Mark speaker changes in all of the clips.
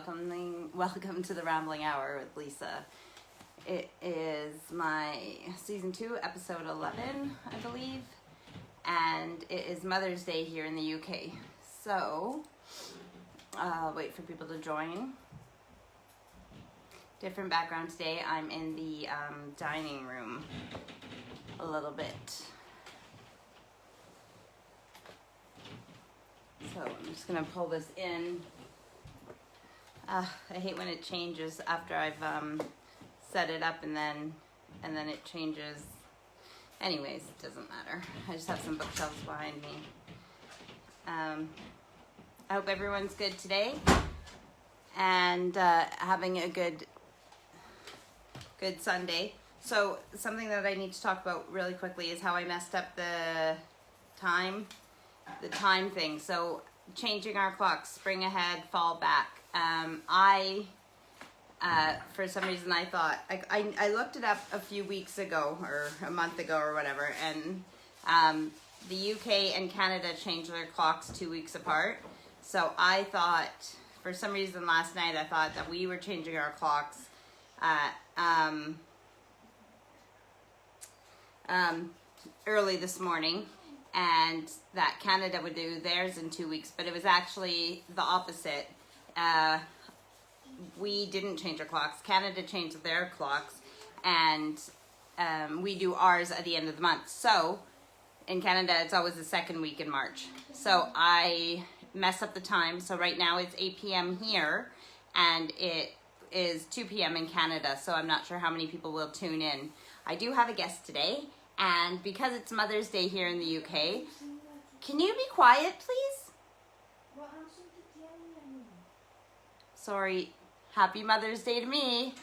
Speaker 1: welcome to the Rambling Hour with Lisa. It is my season 2, episode 11, I believe, and it is Mother's Day here in the UK. So, wait for people to join. Different background today. I'm in the dining room a little bit. So I'm just gonna pull this in. I hate when it changes after I've set it up and then it changes. Anyways, it doesn't matter. I just have some bookshelves behind me. I hope everyone's good today and having a good Sunday. So something that I need to talk about really quickly is how I messed up the time thing. So changing our clocks, spring ahead, fall back. For some reason I thought, I looked it up a few weeks ago or a month ago or whatever, and the UK and Canada changed their clocks 2 weeks apart. So I thought, for some reason last night, I thought that we were changing our clocks early this morning, and that Canada would do theirs in 2 weeks, but it was actually the opposite. We didn't change our clocks. Canada changed their clocks, and we do ours at the end of the month. So in Canada, it's always the second week in March. So I mess up the time. So right now it's 8 p.m. here, and it is 2 p.m. in Canada. So I'm not sure how many people will tune in. I do have a guest today, and because it's Mother's Day here in the UK, can you be quiet, please? Sorry. Happy Mother's Day to me.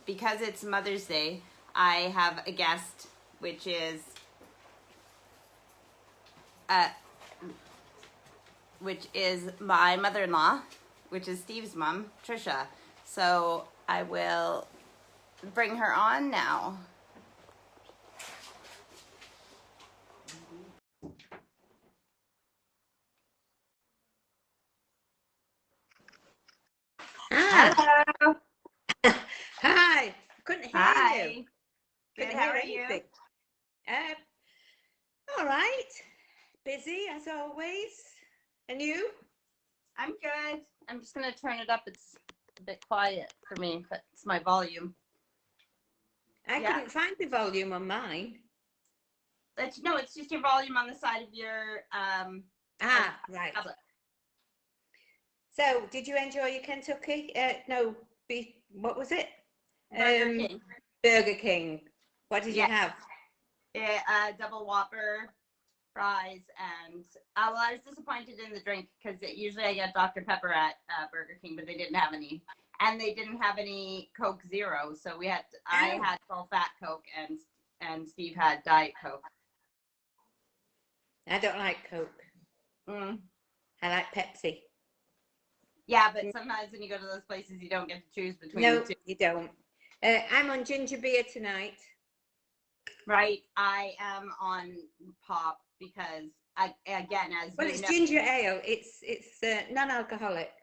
Speaker 1: Because it's Mother's Day, I have a guest, which is my mother-in-law, which is Steve's mom, Tricia. So I will bring her on now. Hello.
Speaker 2: Hi. Couldn't hear
Speaker 1: Hi.
Speaker 2: you.
Speaker 1: Good.
Speaker 2: Couldn't
Speaker 1: How
Speaker 2: hear
Speaker 1: are
Speaker 2: anything. All right. Busy as always. And you?
Speaker 1: I'm good. I'm just going to turn it up. It's a bit quiet for me, but it's my volume.
Speaker 2: I couldn't find the volume on mine.
Speaker 1: No, it's just your volume on the side of your
Speaker 2: Right.
Speaker 1: tablet.
Speaker 2: So, did you enjoy your Kentucky? What was it?
Speaker 1: Burger King.
Speaker 2: Burger King. What did you have?
Speaker 1: Double Whopper, fries, and well, I was disappointed in the drink because usually I get Dr. Pepper at Burger King, but they didn't have any, and they didn't have any Coke Zero, so I had full fat Coke, and Steve had Diet Coke.
Speaker 2: I don't like Coke. I like Pepsi.
Speaker 1: Yeah, but sometimes when you go to those places, you don't get to choose between the two.
Speaker 2: No, you don't. I'm on ginger beer tonight.
Speaker 1: Right, I am on pop because
Speaker 2: It's ginger ale. It's non-alcoholic.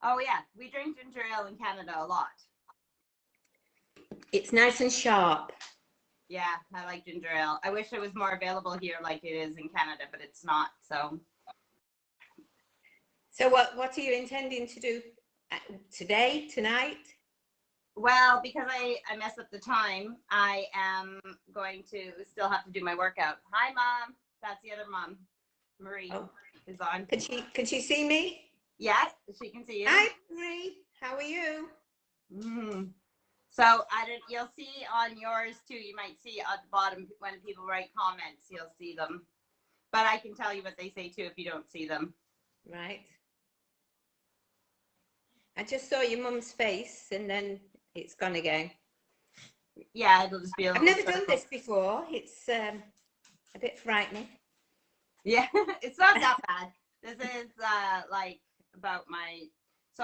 Speaker 1: Oh yeah, we drink ginger ale in Canada a lot.
Speaker 2: It's nice and sharp.
Speaker 1: Yeah, I like ginger ale. I wish it was more available here like it is in Canada, but it's not.
Speaker 2: So what are you intending to do tonight?
Speaker 1: Well, because I messed up the time, I am going to still have to do my workout. Hi, Mom. That's the other mom. Marie is on.
Speaker 2: Can she see me?
Speaker 1: Yes, she can see you.
Speaker 2: Hi, Marie. How are you?
Speaker 1: So you'll see on yours too. You might see at the bottom when people write comments, you'll see them. But I can tell you what they say too if you don't see them.
Speaker 2: Right. I just saw your mum's face and then it's gone again.
Speaker 1: Yeah, it'll just be a little
Speaker 2: I've never done this before. It's a bit frightening.
Speaker 1: Yeah, it's not that bad. This is so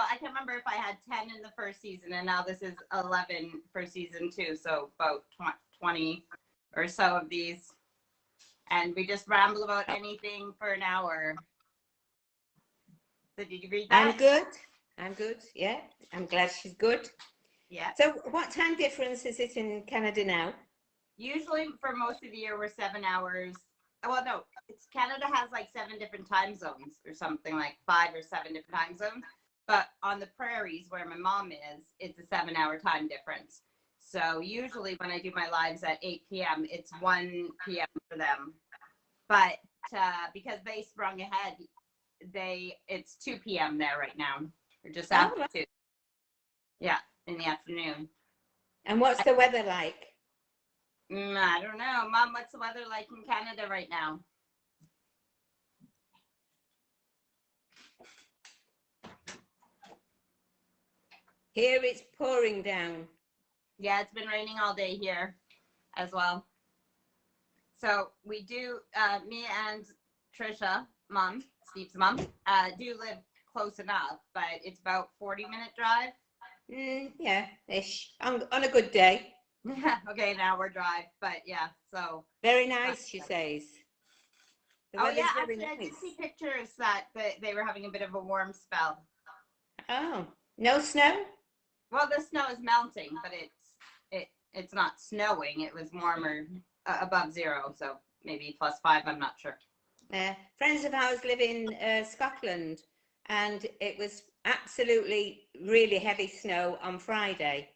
Speaker 1: I can remember if I had 10 in the first season, and now this is 11 for season 2, so about 20 or so of these. And we just ramble about anything for an hour. So did you read that?
Speaker 2: I'm good. I'm good. Yeah, I'm glad she's good.
Speaker 1: Yeah.
Speaker 2: So what time difference is it in Canada now?
Speaker 1: Usually for most of the year, we're 7 hours. Well, no, it's Canada has like 7 different time zones or something, like 5 or 7 different time zones. But on the prairies where my mom is, it's a 7-hour time difference. So usually when I do my lives at 8 p.m., it's 1 p.m. for them. But because they sprung ahead, it's 2 p.m. there right now, or just after
Speaker 2: right.
Speaker 1: 2. Yeah, in the afternoon.
Speaker 2: And what's the weather like?
Speaker 1: I don't know. Mom, what's the weather like in Canada right now?
Speaker 2: Here it's pouring down.
Speaker 1: Yeah, it's been raining all day here as well. So we do, me and Tricia, mom, Steve's mom, do live close enough, but it's about 40-minute drive.
Speaker 2: Yeah, ish. On a good day.
Speaker 1: Okay, an hour drive, but yeah, so.
Speaker 2: Very nice, she says. The
Speaker 1: Oh yeah,
Speaker 2: very
Speaker 1: actually, I did
Speaker 2: nice.
Speaker 1: see pictures that they were having a bit of a warm spell.
Speaker 2: Oh, no snow?
Speaker 1: Well, the snow is melting, but it's not snowing. It was warmer, above 0, so maybe +5. I'm not sure.
Speaker 2: Friends of ours live in Scotland, and it was absolutely really heavy snow on Friday.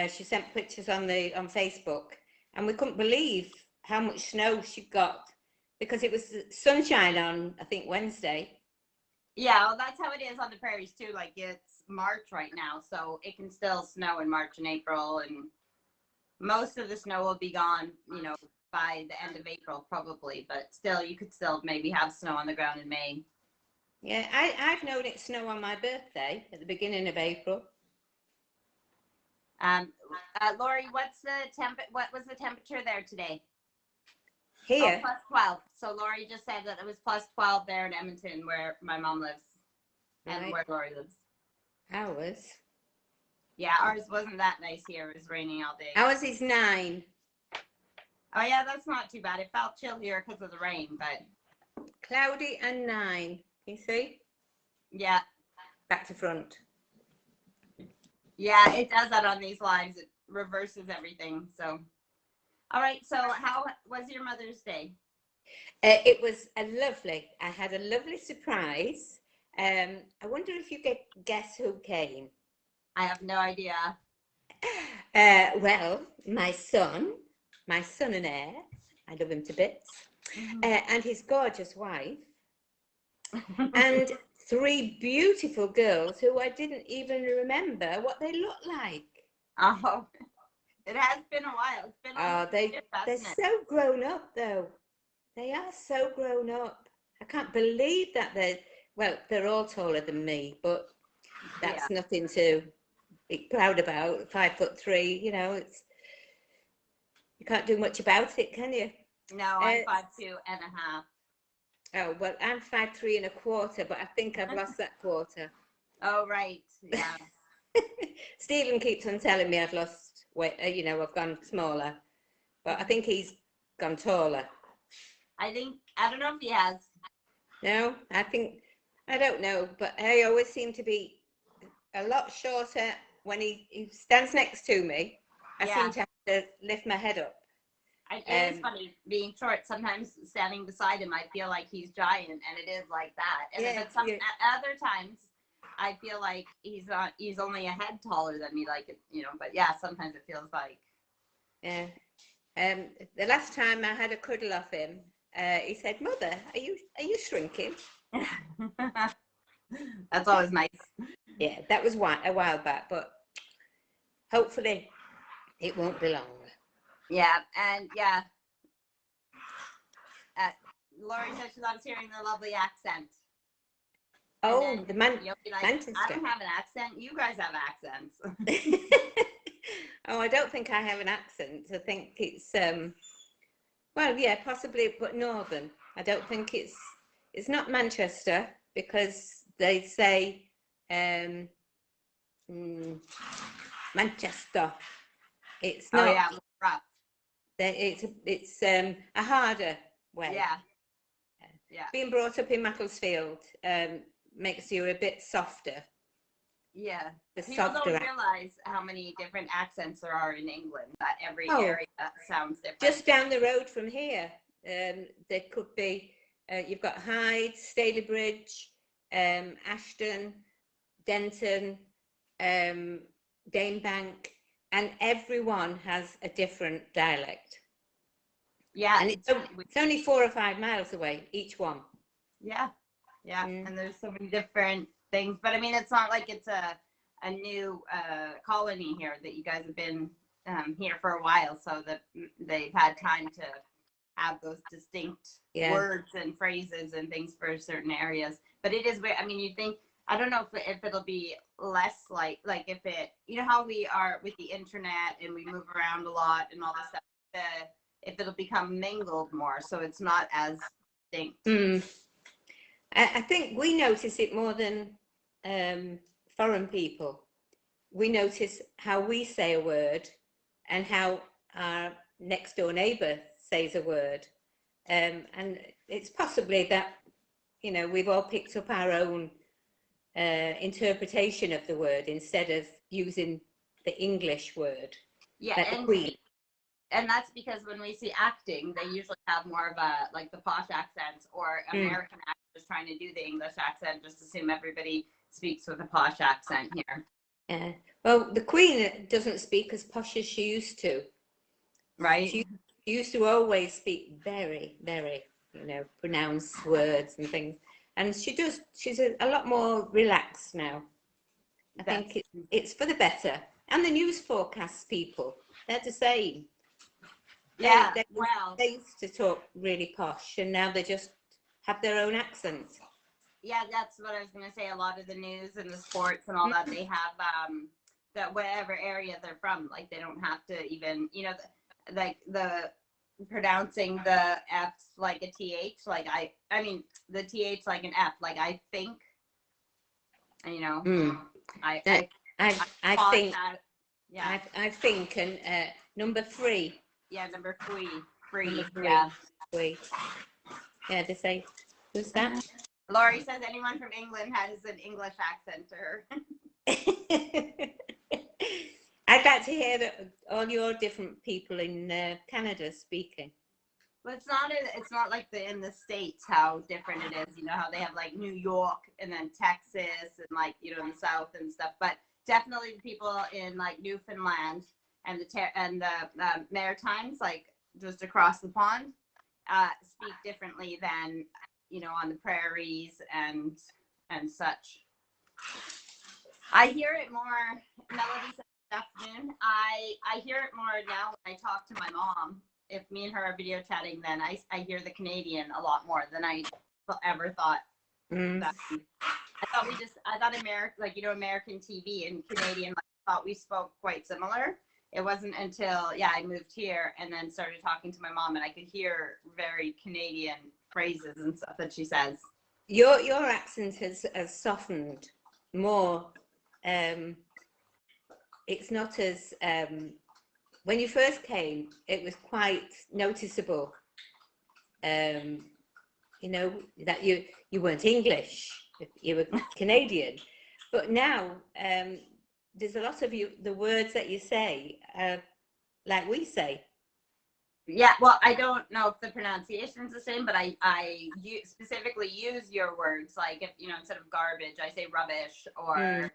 Speaker 2: She sent pictures on Facebook, and we couldn't believe how much snow she got because it was sunshine on, I think, Wednesday.
Speaker 1: Yeah, well, that's how it is on the prairies too. Like it's March right now, so it can still snow in March and April, and most of the snow will be gone, by the end of April probably. But still, you could still maybe have snow on the ground in May.
Speaker 2: Yeah, I've known it snow on my birthday at the beginning of April.
Speaker 1: Lori, what was the temperature there today?
Speaker 2: Here?
Speaker 1: Oh, +12. So Lori just said that it was +12 there in Edmonton, where my mom lives, and
Speaker 2: Right.
Speaker 1: where Lori lives.
Speaker 2: Ours?
Speaker 1: Yeah, ours wasn't that nice here. It was raining all day.
Speaker 2: Ours is 9.
Speaker 1: Oh yeah, that's not too bad. It felt chill here because of the rain, but
Speaker 2: Cloudy and 9. You see?
Speaker 1: yeah.
Speaker 2: Back to front.
Speaker 1: Yeah, it does that on these lives. It reverses everything. So, all right. So, how was your Mother's Day?
Speaker 2: It was lovely. I had a lovely surprise. I wonder if you could guess who came.
Speaker 1: I have no idea.
Speaker 2: Well, my son and heir, I love him to bits, and his gorgeous wife, and 3 beautiful girls who I didn't even remember what they looked like.
Speaker 1: Oh, it has been a while. It's been
Speaker 2: they're so grown up though. They are so grown up. I can't believe that they're all taller than me, but that's nothing to be proud about. 5'3", you can't do much about it, can you?
Speaker 1: No, I'm 5'2.5".
Speaker 2: Oh, well, I'm 5'3 1/4", but I think I've lost that quarter.
Speaker 1: Oh, right. Yeah.
Speaker 2: Stephen keeps on telling me I've lost weight, I've gone smaller, but I think he's gone taller.
Speaker 1: I don't know if he has.
Speaker 2: No, I don't know, but I always seem to be a lot shorter when he stands next to me. I seem to have to lift my head up.
Speaker 1: It is funny being short. Sometimes standing beside him, I feel like he's giant, and it is like that. And at other times, I feel like he's only a head taller than me, But yeah, sometimes it feels like.
Speaker 2: Yeah. The last time I had a cuddle off him, he said, "Mother, are you shrinking?"
Speaker 1: That's always nice.
Speaker 2: Yeah, that was a while back, but hopefully it won't be long.
Speaker 1: Yeah, and yeah. Lori said she loves hearing the lovely accent.
Speaker 2: Oh, the
Speaker 1: you'll be like,
Speaker 2: Manchester.
Speaker 1: I don't have an accent. You guys have accents.
Speaker 2: Oh, I don't think I have an accent. I think it's well, yeah, possibly, but northern. I don't think it's not Manchester, because they say Manchester. It's not.
Speaker 1: Oh yeah, rough.
Speaker 2: It's a harder way.
Speaker 1: Yeah. Yeah.
Speaker 2: Being brought up in Macclesfield, makes you a bit softer.
Speaker 1: Yeah.
Speaker 2: The
Speaker 1: People
Speaker 2: softer.
Speaker 1: don't realize how many different accents there are in England, that every
Speaker 2: Oh,
Speaker 1: area sounds different.
Speaker 2: just down the road from here, there could be, you've got Hyde, Stalybridge, Ashton, Denton, Danebank, and everyone has a different dialect.
Speaker 1: Yeah.
Speaker 2: And it's only 4 or 5 miles away, each one.
Speaker 1: Yeah. Yeah. And there's so many different things. But I mean, it's not like it's a new colony here, that you guys have been here for a while, so that they've had time to have those distinct words and phrases and things for certain areas. But it is weird. I mean, you think, I don't know if it'll be less like if it, you know how we are with the internet and we move around a lot and all this stuff, if it'll become mingled more, so it's not as distinct.
Speaker 2: I think we notice it more than foreign people. We notice how we say a word and how our next door neighbour says a word. And it's possibly that, you know, we've all picked up our own interpretation of the word instead of using the English word.
Speaker 1: Yeah, and that's because when we see acting, they usually have more of a, like, the posh accents, or American actors trying to do the English accent, just assume everybody speaks with a posh accent here.
Speaker 2: Yeah. Well, the Queen doesn't speak as posh as she used to.
Speaker 1: Right.
Speaker 2: She used to always speak very, very, you know, pronounced words and things. And she's a lot more relaxed now. I think it's for the better. And the news forecast people, they're the same.
Speaker 1: Yeah,
Speaker 2: they used to talk really posh, and now they just have their own accent.
Speaker 1: Yeah, that's what I was going to say. A lot of the news and the sports and all that, they have that whatever area they're from, like, they don't have to even, you know, like the pronouncing the F's like a TH, like I mean the TH like an F, like I think, you know, I think that, yeah.
Speaker 2: I think, and number 3.
Speaker 1: Yeah, number three.
Speaker 2: Yeah. 3. Yeah, they say, who's that?
Speaker 1: Laurie says anyone from England has an English accent to her.
Speaker 2: I'd like to hear all your different people in Canada speaking.
Speaker 1: But it's not like in the States how different it is. You know how they have like New York and then Texas and, like, you know, in the South and stuff. But definitely the people in like Newfoundland and the Maritimes, like just across the pond, speak differently than, you know, on the prairies and such. I hear it more. Melody said this afternoon. I hear it more now when I talk to my mom. If me and her are video chatting, then I hear the Canadian a lot more than I ever thought. I thought American, like, you know, American TV and Canadian, like, I thought we spoke quite similar. It wasn't until I moved here and then started talking to my mom, and I could hear very Canadian phrases and stuff that she says.
Speaker 2: Your accent has softened more. It's not as when you first came, it was quite noticeable. You know, that you weren't English, you were Canadian. But now there's a lot of the words that you say like we say.
Speaker 1: Yeah, well, I don't know if the pronunciation's the same, but I specifically use your words. Like, if, you know, instead of garbage, I say rubbish, or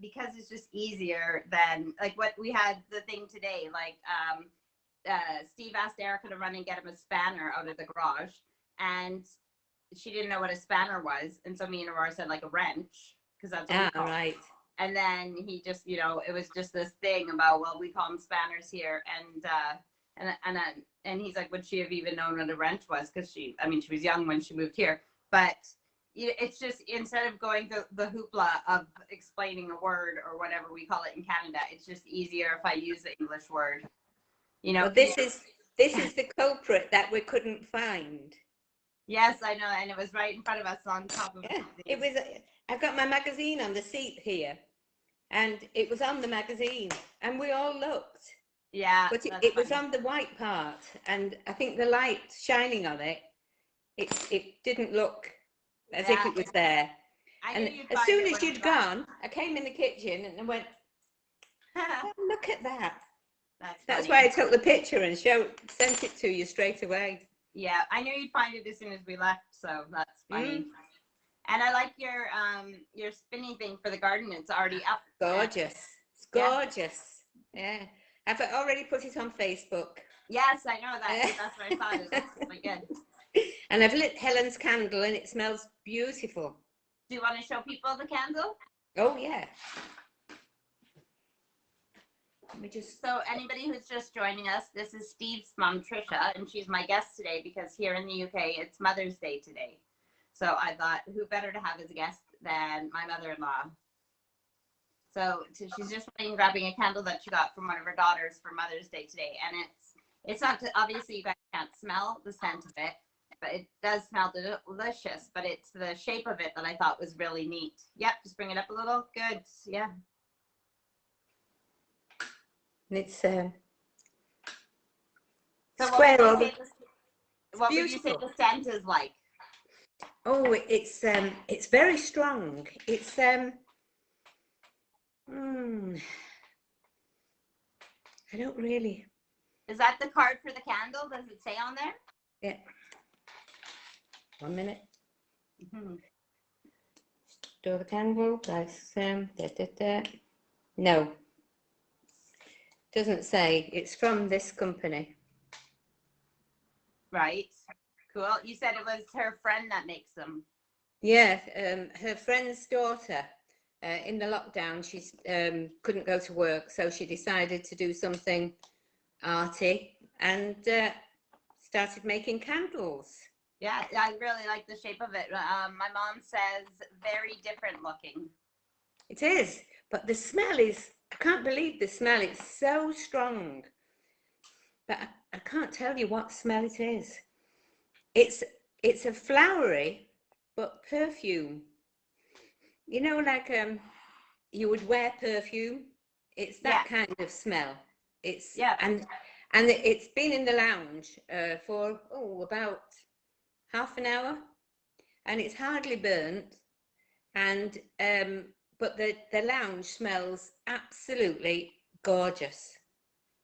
Speaker 1: because it's just easier than, like, what we had the thing today. Like, Steve asked Erica to run and get him a spanner out of the garage, and she didn't know what a spanner was, and so me and Aurora said, like, a wrench, because that's what we call it. And then he just, you know, it was just this thing about, well, we call them spanners here, and he's like, would she have even known what a wrench was? Because she was young when she moved here. But it's just, instead of going the hoopla of explaining a word or whatever we call it in Canada, it's just easier if I use the English word. You know,
Speaker 2: well, this is the culprit that we couldn't find.
Speaker 1: Yes, I know, and it was right in front of us on top of
Speaker 2: it was. I've got my magazine on the seat here, and it was on the magazine, and we all looked.
Speaker 1: Yeah,
Speaker 2: but it was on the white part, and I think the light shining on it, it didn't look as if it was there.
Speaker 1: I
Speaker 2: And
Speaker 1: knew you'd
Speaker 2: as
Speaker 1: find
Speaker 2: soon
Speaker 1: it
Speaker 2: as
Speaker 1: when
Speaker 2: you'd
Speaker 1: I'm back.
Speaker 2: gone, I came in the kitchen and I went, oh, look at that. That's
Speaker 1: That's
Speaker 2: why
Speaker 1: funny.
Speaker 2: I took the picture and sent it to you straight away.
Speaker 1: Yeah, I knew you'd find it as soon as we left, so that's funny. And I like your spinny thing for the garden. It's already up.
Speaker 2: Gorgeous. It's gorgeous. Yeah. I've already put it on Facebook.
Speaker 1: Yes, I know that. That's what I thought. It looks really good.
Speaker 2: And I've lit Helen's candle and it smells beautiful.
Speaker 1: Do you want to show people the candle?
Speaker 2: Oh, yeah.
Speaker 1: So anybody who's just joining us, this is Steve's mom, Tricia, and she's my guest today because here in the UK, it's Mother's Day today. So I thought, who better to have as a guest than my mother-in-law? So she's just grabbing a candle that she got from one of her daughters for Mother's Day today. And it's not, obviously you guys can't smell the scent of it, but it does smell delicious, but it's the shape of it that I thought was really neat. Yep, just bring it up a little. Good, yeah.
Speaker 2: And it's
Speaker 1: so
Speaker 2: square.
Speaker 1: What would you say the scent is like?
Speaker 2: Oh, it's very strong. It's I don't really.
Speaker 1: Is that the card for the candle? Does it say on there?
Speaker 2: Yeah. 1 minute. Store the candle. That's No. Doesn't say. It's from this company.
Speaker 1: Right. Cool. You said it was her friend that makes them.
Speaker 2: Yeah, her friend's daughter. In the lockdown, she couldn't go to work, so she decided to do something arty and started making candles.
Speaker 1: Yeah, I really like the shape of it. My mom says very different looking.
Speaker 2: It is, but the smell is, I can't believe the smell. It's so strong. But I can't tell you what smell it is. It's a flowery, but perfume. You know, like you would wear perfume. It's that kind of smell. It's and it's been in the lounge for about half an hour, and it's hardly burnt. And but the lounge smells absolutely gorgeous.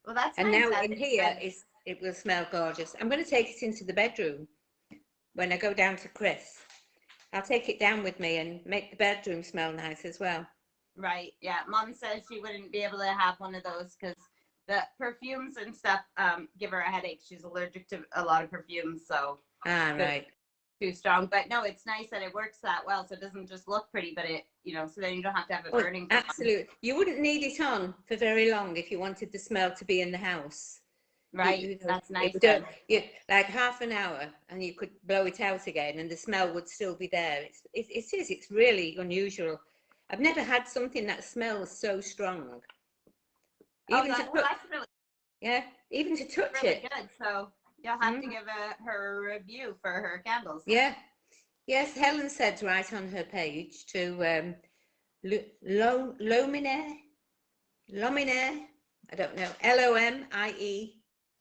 Speaker 1: Well, that's
Speaker 2: and
Speaker 1: nice.
Speaker 2: now in here it will smell gorgeous. I'm going to take it into the bedroom when I go down to Chris. I'll take it down with me and make the bedroom smell nice as well.
Speaker 1: Right. Yeah. Mom says she wouldn't be able to have one of those because the perfumes and stuff give her a headache. She's allergic to a lot of perfumes, so
Speaker 2: right.
Speaker 1: Too strong. But no, it's nice that it works that well, so it doesn't just look pretty, but it, so then you don't have to have it burning.
Speaker 2: Absolutely. You wouldn't need it on for very long if you wanted the smell to be in the house.
Speaker 1: Right. That's nice.
Speaker 2: Like half an hour, and you could blow it out again, and the smell would still be there. It's really unusual. I've never had something that smells so strong.
Speaker 1: That's really,
Speaker 2: even to touch
Speaker 1: really
Speaker 2: it.
Speaker 1: Good. So you'll have to give her a review for her candles.
Speaker 2: Yeah. Yes, Helen said right on her page to Lomine, I don't know, Lomie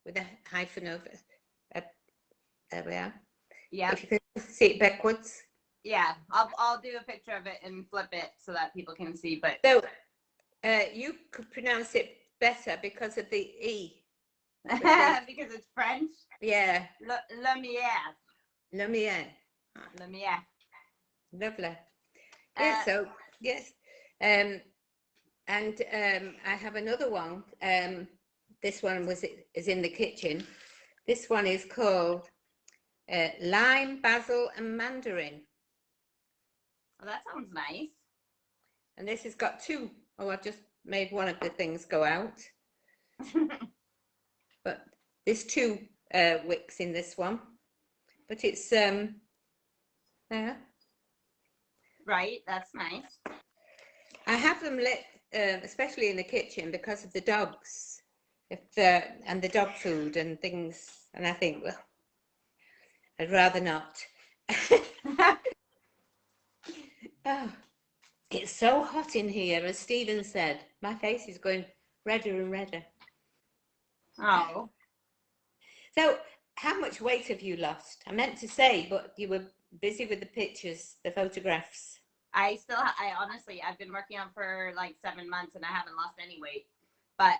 Speaker 2: with a hyphen over. There we are.
Speaker 1: Yeah.
Speaker 2: If you can see it backwards.
Speaker 1: Yeah, I'll do a picture of it and flip it so that people can see. But
Speaker 2: so you could pronounce it better because of the E.
Speaker 1: Because it's French.
Speaker 2: Yeah.
Speaker 1: Lumiere.
Speaker 2: Lumiere.
Speaker 1: Lumiere.
Speaker 2: Lovely. Yeah. So yes. And I have another one. This one is in the kitchen. This one is called lime, basil, and mandarin.
Speaker 1: Well, that sounds nice.
Speaker 2: And this has got two. Oh, I've just made one of the things go out. But there's two wicks in this one. But it's there.
Speaker 1: Right, that's nice.
Speaker 2: I have them lit, especially in the kitchen, because of the dogs, and the dog food and things. And I think, well, I'd rather not. Oh, it's so hot in here, as Stephen said. My face is going redder and redder.
Speaker 1: Oh.
Speaker 2: So, how much weight have you lost? I meant to say, but you were busy with the pictures, the photographs.
Speaker 1: I honestly, I've been working on for like 7 months and I haven't lost any weight, but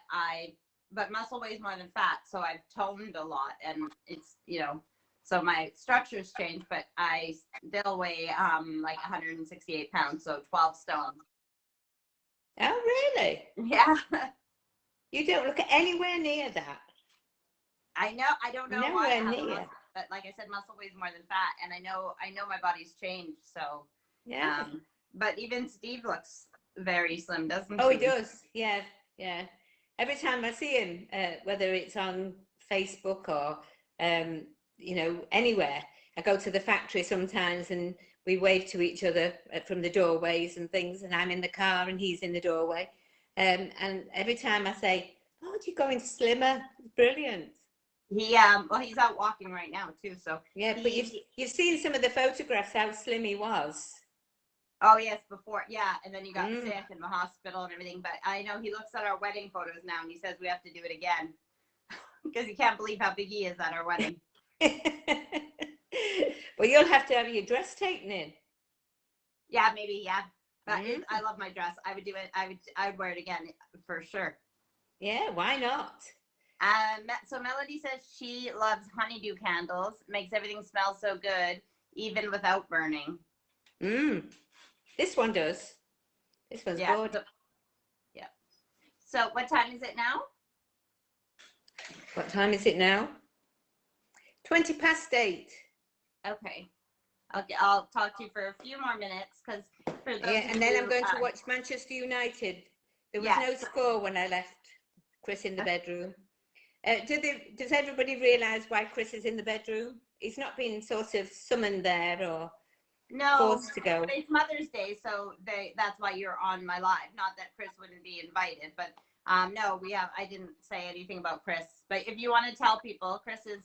Speaker 1: muscle weighs more than fat. So I've toned a lot and it's, so my structure's changed, but I still weigh, like 168 pounds. So 12 stone.
Speaker 2: Oh, really?
Speaker 1: Yeah.
Speaker 2: You don't look anywhere near that.
Speaker 1: I know. I don't know why I
Speaker 2: Nowhere
Speaker 1: haven't
Speaker 2: near.
Speaker 1: lost, but like I said, muscle weighs more than fat, and I know my body's changed. So,
Speaker 2: Yeah.
Speaker 1: but even Steve looks very slim, doesn't
Speaker 2: Oh,
Speaker 1: he?
Speaker 2: he does. Yeah, yeah. Every time I see him, whether it's on Facebook or anywhere, I go to the factory sometimes and we wave to each other from the doorways and things, and I'm in the car and he's in the doorway. And every time I say, "Oh, you're going slimmer," it's brilliant.
Speaker 1: Well, he's out walking right now too. So
Speaker 2: Yeah, but you've seen some of the photographs how slim he was.
Speaker 1: Oh yes, before, yeah, and then you got
Speaker 2: Mm.
Speaker 1: sick in the hospital and everything. But I know he looks at our wedding photos now and he says we have to do it again because he can't believe how big he is at our wedding.
Speaker 2: Well, you'll have to have your dress taken in.
Speaker 1: Yeah, maybe, yeah. But I love my dress. I would do it. I would wear it again for sure.
Speaker 2: Yeah, why not?
Speaker 1: So Melody says she loves honeydew candles. Makes everything smell so good, even without burning.
Speaker 2: This one does. This one's good.
Speaker 1: So, yeah. So what time is it now?
Speaker 2: What time is it now? 8:20.
Speaker 1: Okay. I'll talk to you for a few more minutes because for those
Speaker 2: Yeah, and then I'm going to watch Manchester United. There was no score when I left Chris in the bedroom. Does everybody realise why Chris is in the bedroom? He's not been sort of summoned there or forced to go.
Speaker 1: But it's Mother's Day, so that's why you're on my live. Not that Chris wouldn't be invited, but no, I didn't say anything about Chris. But if you want to tell people, Chris is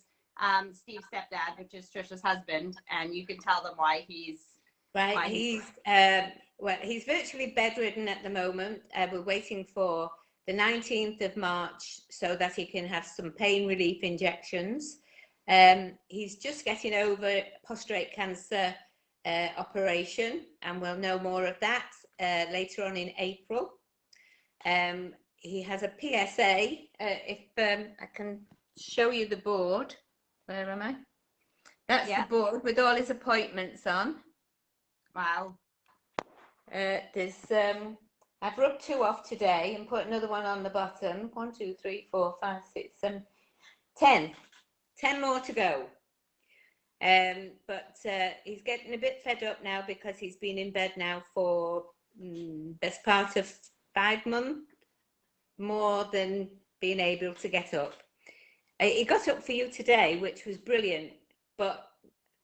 Speaker 1: Steve's stepdad, which is Tricia's husband, and you can tell them why he's
Speaker 2: right. He's virtually bedridden at the moment. We're waiting for the 19th of March so that he can have some pain relief injections. He's just getting over prostate cancer operation, and we'll know more of that later on in April. He has a PSA. If I can show you the board. Where am I? That's the board with all his appointments on.
Speaker 1: Wow.
Speaker 2: I've rubbed 2 off today and put another one on the bottom. 1, 2, 3, 4, 5, 6, 7, 10. 10 more to go. But he's getting a bit fed up now because he's been in bed now for best part of 5 months, more than being able to get up. He got up for you today, which was brilliant, but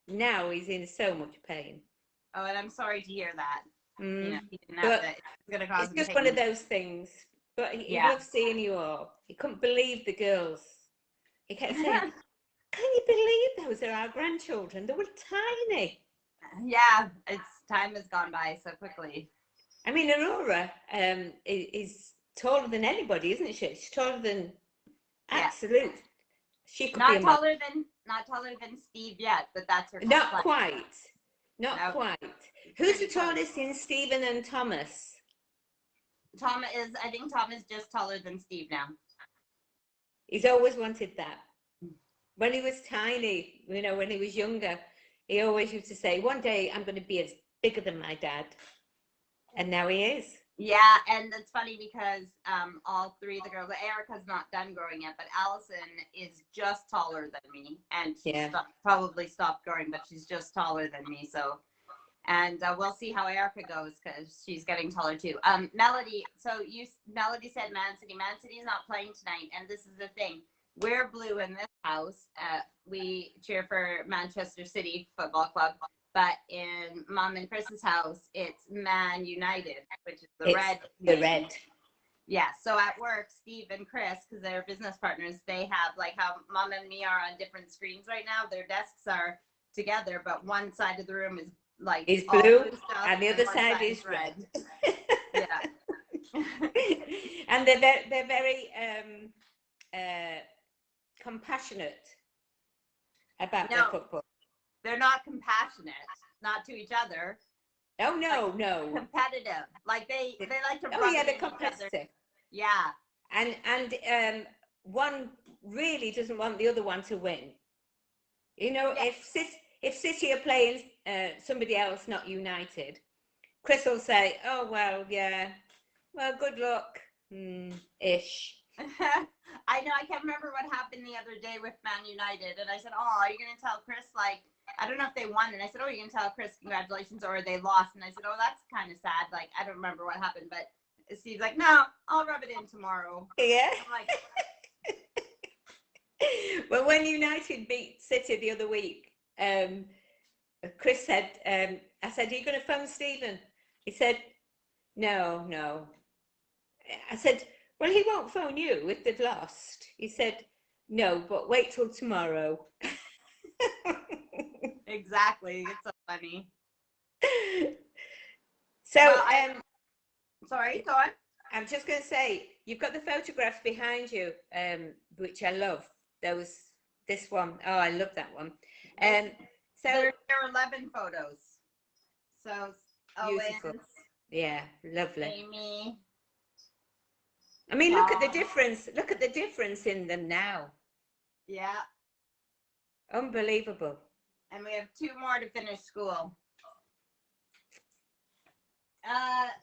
Speaker 2: now he's in so much pain.
Speaker 1: Oh, and I'm sorry to hear that. He didn't
Speaker 2: have
Speaker 1: it's going to cause
Speaker 2: it's just pain. One of those things. But he loves seeing you all. He couldn't believe the girls. He kept saying, "Can you believe those are our grandchildren? They were tiny."
Speaker 1: Yeah, time has gone by so quickly.
Speaker 2: I mean, Aurora is taller than anybody, isn't she? She's taller than absolute. She could
Speaker 1: not taller than Steve yet, but that's her.
Speaker 2: Not quite. Not quite. Who's the tallest in Stephen and Thomas?
Speaker 1: I think Tom is just taller than Steve now.
Speaker 2: He's always wanted that. When he was tiny, when he was younger, he always used to say, "One day I'm going to be as bigger than my dad." And now he is.
Speaker 1: Yeah, and it's funny because all 3 of the girls, Erica's not done growing yet, but Allison is just taller than me, and she probably stopped growing, but she's just taller than me. So, and we'll see how Erica goes because she's getting taller too. Melody, Melody said Man City. Man City's not playing tonight, and this is the thing. We're blue in this house. We cheer for Manchester City Football Club. But in Mom and Chris's house, it's Man United, which is the red.
Speaker 2: The red.
Speaker 1: Yeah. So at work, Steve and Chris, because they're business partners, they have like how Mom and me are on different screens right now. Their desks are together, but one side of the room is like
Speaker 2: blue stuff, and the other side is red.
Speaker 1: Yeah.
Speaker 2: And they're very compassionate about their football.
Speaker 1: They're not compassionate, not to each other,
Speaker 2: Oh no,
Speaker 1: like,
Speaker 2: no.
Speaker 1: competitive. Like they like to
Speaker 2: Oh
Speaker 1: rub
Speaker 2: yeah,
Speaker 1: it
Speaker 2: they're
Speaker 1: in each other.
Speaker 2: competitive.
Speaker 1: Yeah.
Speaker 2: And one really doesn't want the other one to win. You know,
Speaker 1: Yeah.
Speaker 2: if City are playing somebody else not United, Chris will say, "Oh well, yeah, well, good luck, ish."
Speaker 1: I know. I can't remember what happened the other day with Man United, and I said, "Oh, are you going to tell Chris like I don't know if they won?" And I said, "Oh, you're going to tell Chris congratulations, or they lost?" And I said, "Oh, that's kind of sad. Like I don't remember what happened, but." Steve's like, "No, I'll rub it in tomorrow."
Speaker 2: Yeah.
Speaker 1: I'm like,
Speaker 2: Well, when United beat City the other week, Chris said, "I said, are you going to phone Stephen?" He said, "No, no." I said, "Well, he won't phone you if they've lost." He said, "No, but wait till tomorrow."
Speaker 1: exactly. It's so funny.
Speaker 2: So,
Speaker 1: Well, sorry, go on.
Speaker 2: I'm just going to say, you've got the photographs behind you, which I love. This one, oh, I love that one. So
Speaker 1: there are 11 photos. So,
Speaker 2: beautiful.
Speaker 1: Owens,
Speaker 2: Yeah, lovely.
Speaker 1: Amy.
Speaker 2: I mean, look at the difference. Look at the difference in them now.
Speaker 1: Yeah.
Speaker 2: Unbelievable.
Speaker 1: And we have 2 more to finish school.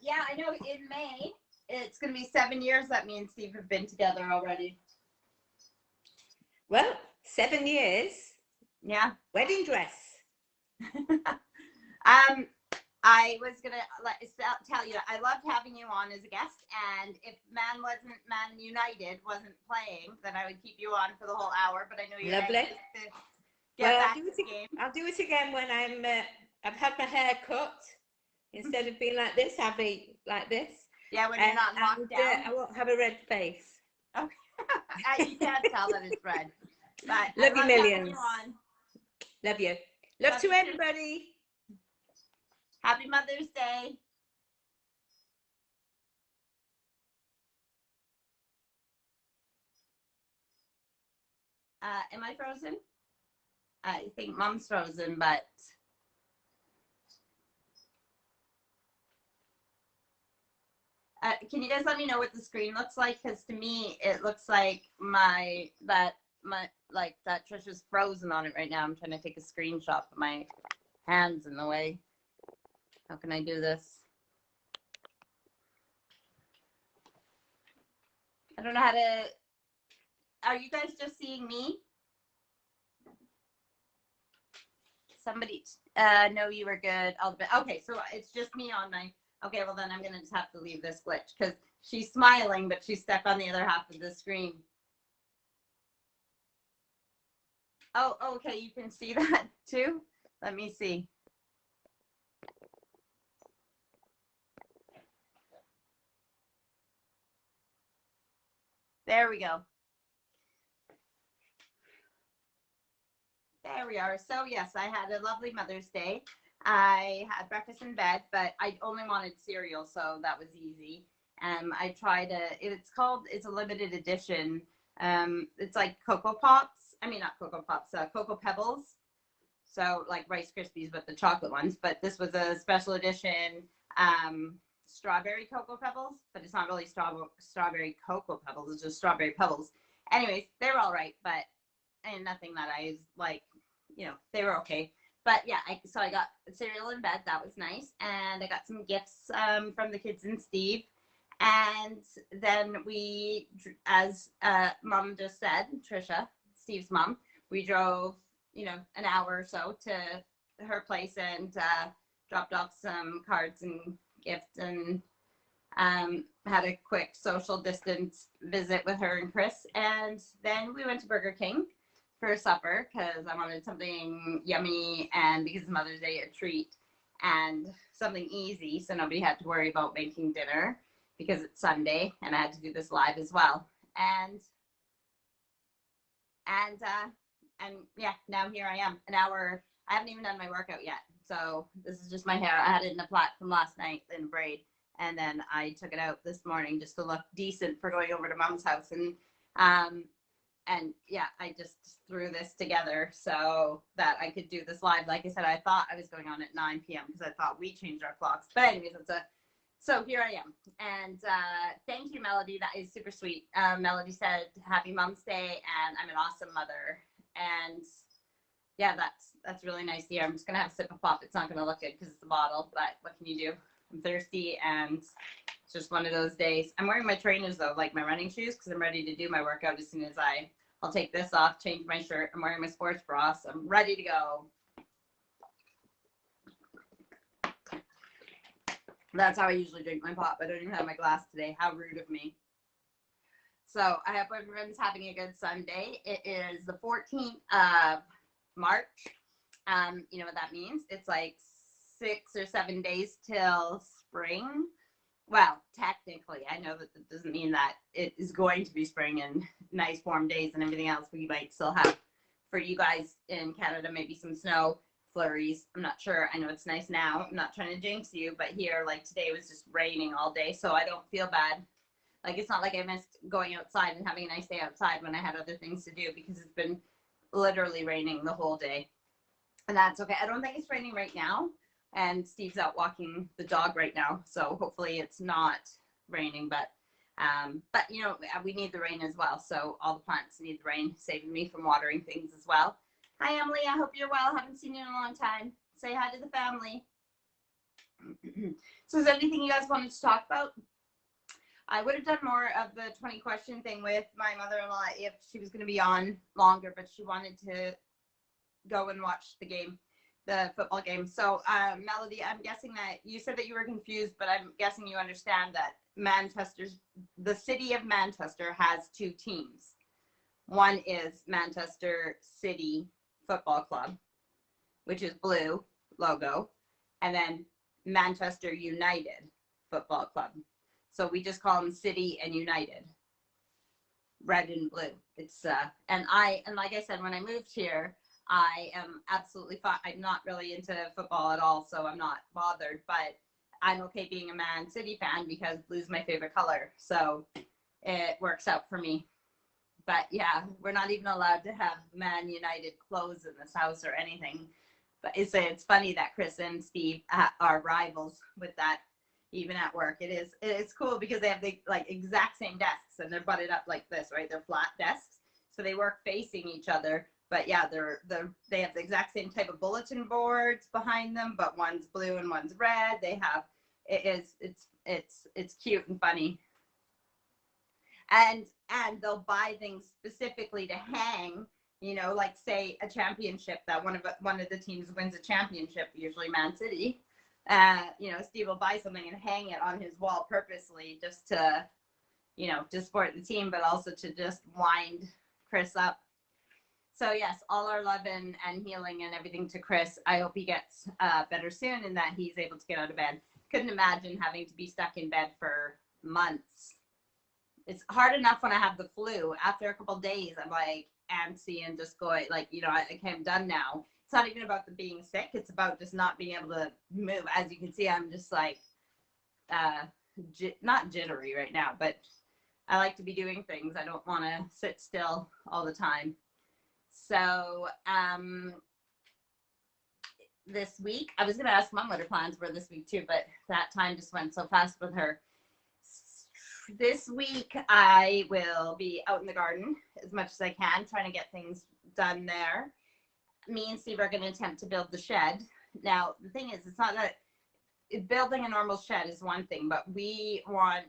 Speaker 1: Yeah, I know in May, it's going to be 7 years that me and Steve have been together already.
Speaker 2: Well, 7 years.
Speaker 1: Yeah.
Speaker 2: Wedding dress.
Speaker 1: I was going to tell you, I loved having you on as a guest. And if Man United wasn't playing, then I would keep you on for the whole hour. But I know you're
Speaker 2: lovely.
Speaker 1: anxious to get back to the game.
Speaker 2: I'll do it again when I've had my hair cut. Instead of being like this, I'll be like this.
Speaker 1: Yeah, when you're not locked down.
Speaker 2: I won't have a red face.
Speaker 1: Okay. You can't tell that it's red. But
Speaker 2: love you millions.
Speaker 1: You
Speaker 2: love you. Love to everybody.
Speaker 1: Happy Mother's Day. Am I frozen? I think Mom's frozen, but can you guys let me know what the screen looks like? Because to me, it looks like that Tricia's frozen on it right now. I'm trying to take a screenshot, but my hand's in the way. How can I do this? I don't know how to. Are you guys just seeing me? Somebody, no, you were good. Okay, so it's just me on my. Okay, well then I'm gonna just have to leave this glitch because she's smiling, but she's stuck on the other half of the screen. Oh, okay, you can see that too. Let me see. There we go. There we are. So yes, I had a lovely Mother's Day. I had breakfast in bed, but I only wanted cereal, so that was easy. I tried it's a limited edition. It's like Cocoa Pops. I mean, not Cocoa Pops, Cocoa Pebbles. So like Rice Krispies, but the chocolate ones. But this was a special edition strawberry Cocoa Pebbles, but it's not really strawberry Cocoa Pebbles. It's just strawberry pebbles. Anyways, they're all right, but and nothing that I like, they were okay. But yeah, so I got cereal in bed. That was nice. And I got some gifts from the kids and Steve. And then we, as Mom just said, Tricia, Steve's mom, we drove, an hour or so to her place and dropped off some cards and gifts and had a quick social distance visit with her and Chris. And then we went to Burger King for supper because I wanted something yummy and because it's Mother's Day, a treat and something easy so nobody had to worry about making dinner because it's Sunday and I had to do this live as well. And yeah, now here I am, an hour. I haven't even done my workout yet. So this is just my hair. I had it in a plait from last night in a braid. And then I took it out this morning just to look decent for going over to Mom's house. And and yeah, I just threw this together so that I could do this live. Like I said, I thought I was going on at 9 p.m. because I thought we changed our clocks. But anyways, so here I am. And thank you, Melody. That is super sweet. Melody said, happy Mom's Day, and I'm an awesome mother. And yeah, that's really nice to hear. I'm just going to have a sip of pop. It's not going to look good because it's a bottle, but what can you do? I'm thirsty, and it's just one of those days. I'm wearing my trainers, though, like my running shoes, because I'm ready to do my workout as soon as I'll take this off, change my shirt. I'm wearing my sports bra, so I'm ready to go. That's how I usually drink my pop. I don't even have my glass today. How rude of me. So I hope everyone's having a good Sunday. It is the 14th of March. You know what that means? It's like 6 or 7 days till spring. Well, technically, I know that doesn't mean that it is going to be spring and nice warm days and everything else. We might still have, for you guys in Canada, maybe some snow flurries. I'm not sure. I know it's nice now. I'm not trying to jinx you, but here, like today, was just raining all day, so I don't feel bad. Like, it's not like I missed going outside and having a nice day outside when I had other things to do, because it's been literally raining the whole day. And that's okay. I don't think it's raining right now. And Steve's out walking the dog right now, so hopefully it's not raining. But you know, we need the rain as well. So all the plants need the rain, saving me from watering things as well. Hi, Emily. I hope you're well. Haven't seen you in a long time. Say hi to the family. So is there anything you guys wanted to talk about? I would have done more of the 20 question thing with my mother-in-law if she was going to be on longer, but she wanted to go and watch the game, the football game. So Melody, I'm guessing that you said that you were confused, but I'm guessing you understand that the city of Manchester has two teams. One is Manchester City Football Club, which is blue logo, and then Manchester United Football Club. So we just call them City and United, red and blue. It's and like I said, when I moved here, I am absolutely fine. I'm not really into football at all, so I'm not bothered, but I'm okay being a Man City fan because blue's my favorite color. So it works out for me. But yeah, we're not even allowed to have Man United clothes in this house or anything. But it's funny that Chris and Steve are rivals with that, even at work. It's cool because they have the like exact same desks, and they're butted up like this, right? They're flat desks, so they work facing each other. But yeah, they have the exact same type of bulletin boards behind them, but one's blue and one's red. It's cute and funny. And they'll buy things specifically to hang, you know, like say a championship, that one of the teams wins a championship, usually Man City. You know, Steve will buy something and hang it on his wall purposely just to, you know, to support the team, but also to just wind Chris up. So yes, all our love and healing and everything to Chris. I hope he gets better soon and that he's able to get out of bed. Couldn't imagine having to be stuck in bed for months. It's hard enough when I have the flu. After a couple of days, I'm like antsy and just going like, you know, I'm done now. It's not even about the being sick. It's about just not being able to move. As you can see, I'm just like, not jittery right now, but I like to be doing things. I don't want to sit still all the time. So this week, I was going to ask Mom what her plans were this week too, but that time just went so fast with her. This week, I will be out in the garden as much as I can, trying to get things done there. Me and Steve are going to attempt to build the shed. Now, the thing is, it's not that building a normal shed is one thing, but we want,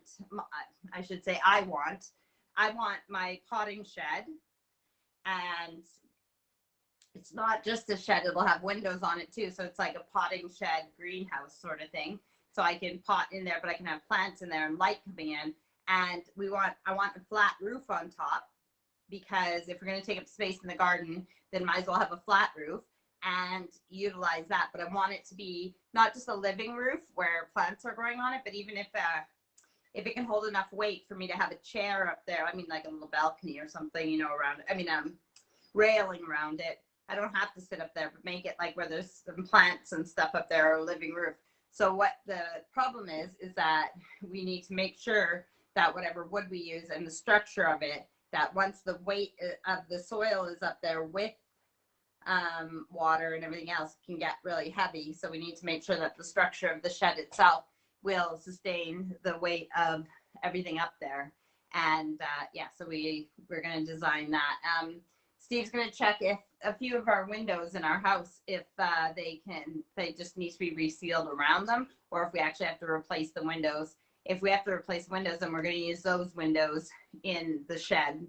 Speaker 1: I should say, I want my potting shed. And it's not just a shed, it'll have windows on it too. So it's like a potting shed greenhouse sort of thing. So I can pot in there, but I can have plants in there and light coming in. And I want a flat roof on top, because if we're going to take up space in the garden, then might as well have a flat roof and utilize that. But I want it to be not just a living roof where plants are growing on it, but even if it can hold enough weight for me to have a chair up there, I mean like a little balcony or something, you know, around, railing around it. I don't have to sit up there, but make it like where there's some plants and stuff up there, or a living roof. So what the problem is that we need to make sure that whatever wood we use and the structure of it that once the weight of the soil is up there with water and everything else, can get really heavy. So we need to make sure that the structure of the shed itself will sustain the weight of everything up there. And yeah, so we're going to design that. Steve's going to check if a few of our windows in our house, if they just need to be resealed around them, or if we actually have to replace the windows. If we have to replace windows, then we're going to use those windows in the shed.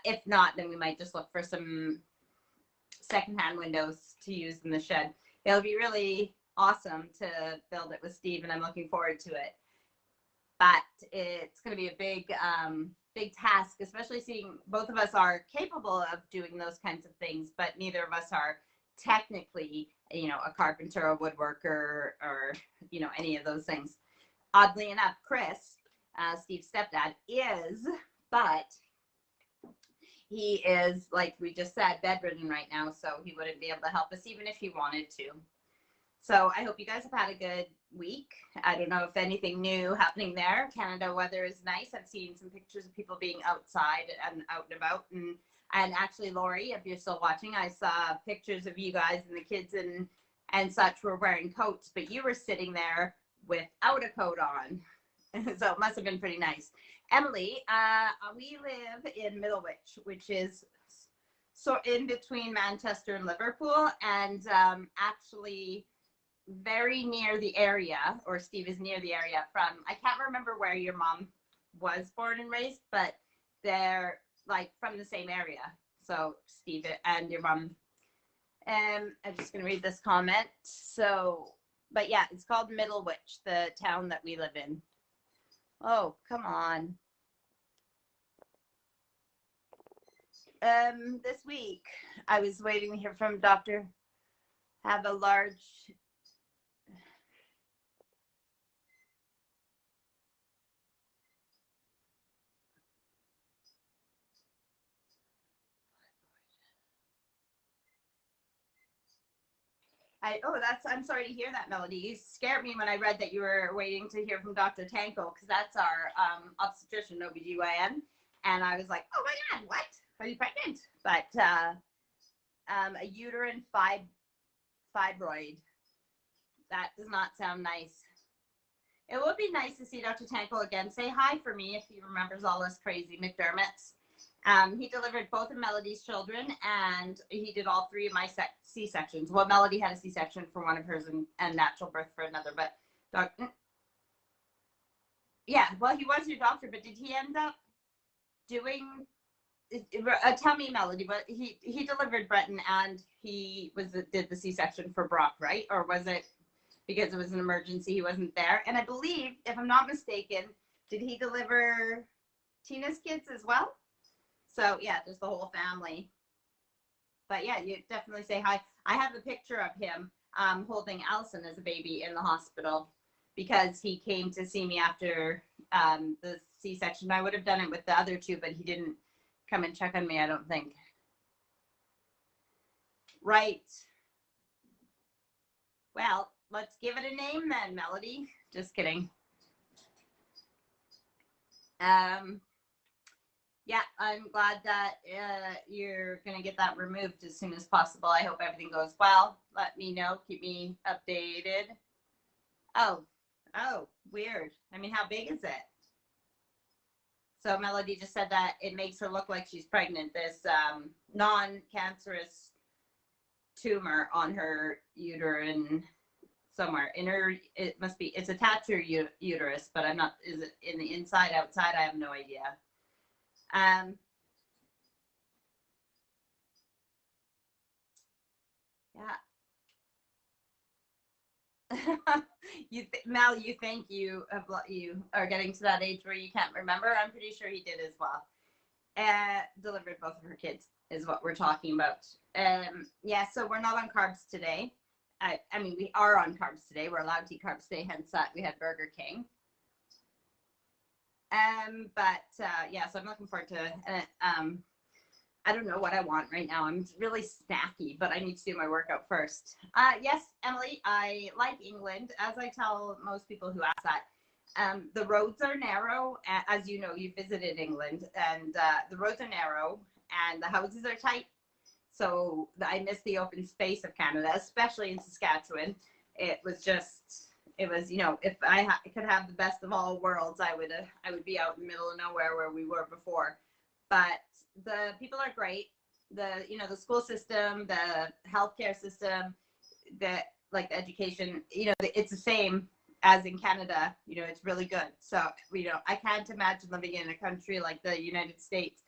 Speaker 1: If not, then we might just look for some secondhand windows to use in the shed. It'll be really awesome to build it with Steve, and I'm looking forward to it. But it's going to be a big task, especially seeing both of us are capable of doing those kinds of things, but neither of us are technically, a carpenter, a woodworker, or, any of those things. Oddly enough, Chris, Steve's stepdad, is, but he is, like we just said, bedridden right now, so he wouldn't be able to help us even if he wanted to. So I hope you guys have had a good week. I don't know if anything new happening there. Canada weather is nice. I've seen some pictures of people being outside and out and about. And actually, Lori, if you're still watching, I saw pictures of you guys and the kids and such were wearing coats, but you were sitting there without a coat on. So it must have been pretty nice. Emily, we live in Middlewich, which is so in between Manchester and Liverpool, and actually very near the area, or Steve is near the area from, I can't remember where your mom was born and raised, but they're like from the same area. So Steve and your mom. I'm just going to read this comment. So, but yeah, it's called Middlewich, the town that we live in. Oh, come on. This week, I was waiting to hear from Dr. Have a large I'm sorry to hear that, Melody. You scared me when I read that you were waiting to hear from Dr. Tanko, because that's our obstetrician, OBGYN. And I was like, oh my God, what? Are you pregnant? But a uterine fibroid. That does not sound nice. It would be nice to see Dr. Tanko again. Say hi for me if he remembers all us crazy McDermotts. He delivered both of Melody's children, and he did all three of my C-sections. Well, Melody had a C-section for one of hers and natural birth for another, but yeah, well, he was your doctor, but did he end up doing, tell me, Melody, but he delivered Breton and he did the C-section for Brock, right? Or was it because it was an emergency, he wasn't there? And I believe, if I'm not mistaken, did he deliver Tina's kids as well? So yeah, just the whole family. But yeah, you definitely say hi. I have a picture of him holding Allison as a baby in the hospital, because he came to see me after the C-section. I would have done it with the other two, but he didn't come and check on me, I don't think. Right. Well, let's give it a name then, Melody. Just kidding. Yeah, I'm glad that you're going to get that removed as soon as possible. I hope everything goes well. Let me know. Keep me updated. Oh, weird. I mean, how big is it? So Melody just said that it makes her look like she's pregnant. This non-cancerous tumor on her uterine somewhere in her, it's attached to her uterus, but I'm not, is it in the inside, outside? I have no idea. Yeah. Mel, you think you are getting to that age where you can't remember? I'm pretty sure he did as well. Delivered both of her kids is what we're talking about. Yeah, so we're not on carbs today. I mean, we are on carbs today. We're allowed to eat carbs today, hence that we had Burger King. Yeah, so I'm looking forward to I don't know what I want right now. I'm really snacky, but I need to do my workout first. Yes, Emily, I like England. As I tell most people who ask that, The roads are narrow, as you know, you visited England, and the roads are narrow, and the houses are tight. So I miss the open space of Canada, especially in Saskatchewan. It was just, it was, you know, if I could have the best of all worlds, I would be out in the middle of nowhere where we were before. But the people are great. The school system, the healthcare system, the like the education, it's the same as in Canada. It's really good. So, I can't imagine living in a country like the United States,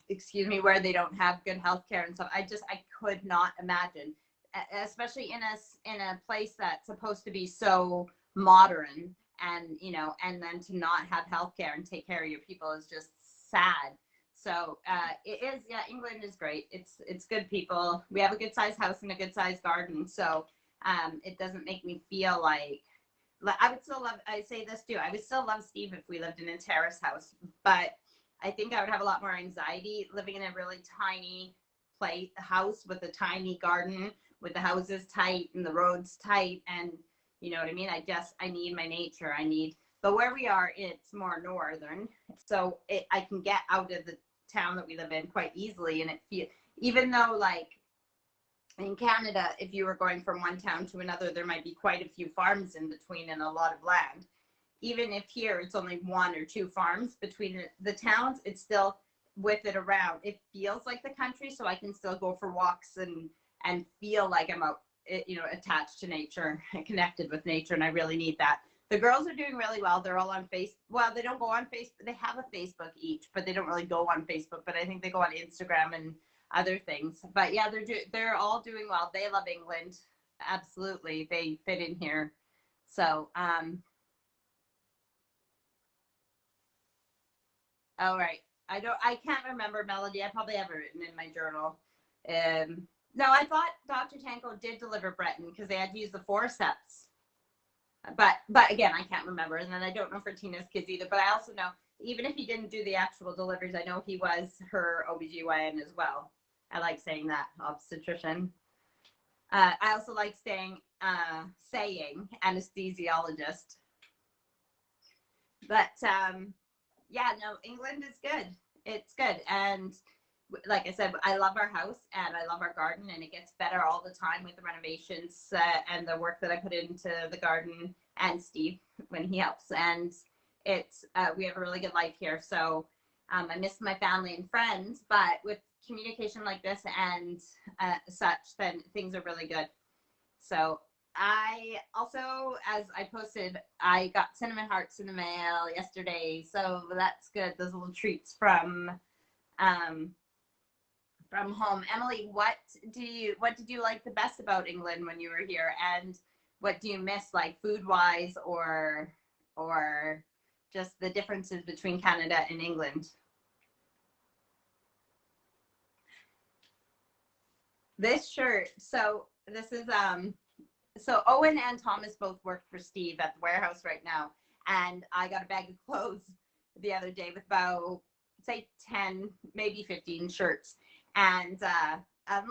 Speaker 1: excuse me, where they don't have good healthcare and stuff. I could not imagine, especially in a place that's supposed to be so modern, and then to not have healthcare and take care of your people is just sad. So it is, yeah, England is great. It's good people. We have a good sized house and a good sized garden. So it doesn't make me feel like I would still love, I say this too, I would still love Steve if we lived in a terrace house, but I think I would have a lot more anxiety living in a really tiny house with a tiny garden, with the houses tight and the roads tight. And you know what I mean? I need my nature. But where we are, it's more northern. So I can get out of the town that we live in quite easily. And even though like in Canada, if you were going from one town to another, there might be quite a few farms in between and a lot of land. Even if here it's only 1 or 2 farms between the towns, it's still with it around. It feels like the country, so I can still go for walks and feel like I'm out, attached to nature and connected with nature, and I really need that. The girls are doing really well. They're all on Facebook. Well, they don't go on Facebook. They have a Facebook each, but they don't really go on Facebook. But I think they go on Instagram and other things. But yeah, they're all doing well. They love England. Absolutely. They fit in here. So, all right. I can't remember, Melody. I probably have it written in my journal. No, I thought Dr. Tanko did deliver Breton because they had to use the forceps. But again, I can't remember. And then I don't know for Tina's kids either. But I also know, even if he didn't do the actual deliveries, I know he was her OBGYN as well. I like saying that, obstetrician. I also like saying anesthesiologist. But yeah, no, England is good. It's good. And like I said, I love our house and I love our garden, and it gets better all the time with the renovations and the work that I put into the garden, and Steve when he helps. And it's we have a really good life here. So I miss my family and friends, but with communication like this and such, then things are really good. So I also, as I posted, I got cinnamon hearts in the mail yesterday, so that's good. Those little treats from home. Emily, what did you like the best about England when you were here, and what do you miss, like food wise, or just the differences between Canada and England? This shirt, so this is so Owen and Thomas both work for Steve at the warehouse right now, and I got a bag of clothes the other day with about, say, 10, maybe 15 shirts, and a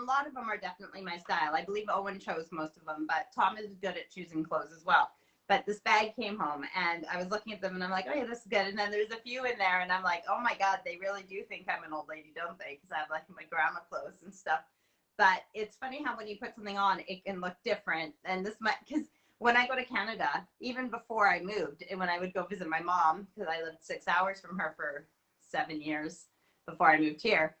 Speaker 1: lot of them are definitely my style. I believe Owen chose most of them, but Tom is good at choosing clothes as well. But this bag came home, and I was looking at them, and I'm like, oh yeah, this is good. And then there's a few in there, and I'm like, oh my God, they really do think I'm an old lady, don't they? Because I have like my grandma clothes and stuff. But it's funny how when you put something on, it can look different. And this might, because when I go to Canada, even before I moved, and when I would go visit my mom, because I lived 6 hours from her for 7 years before I moved here,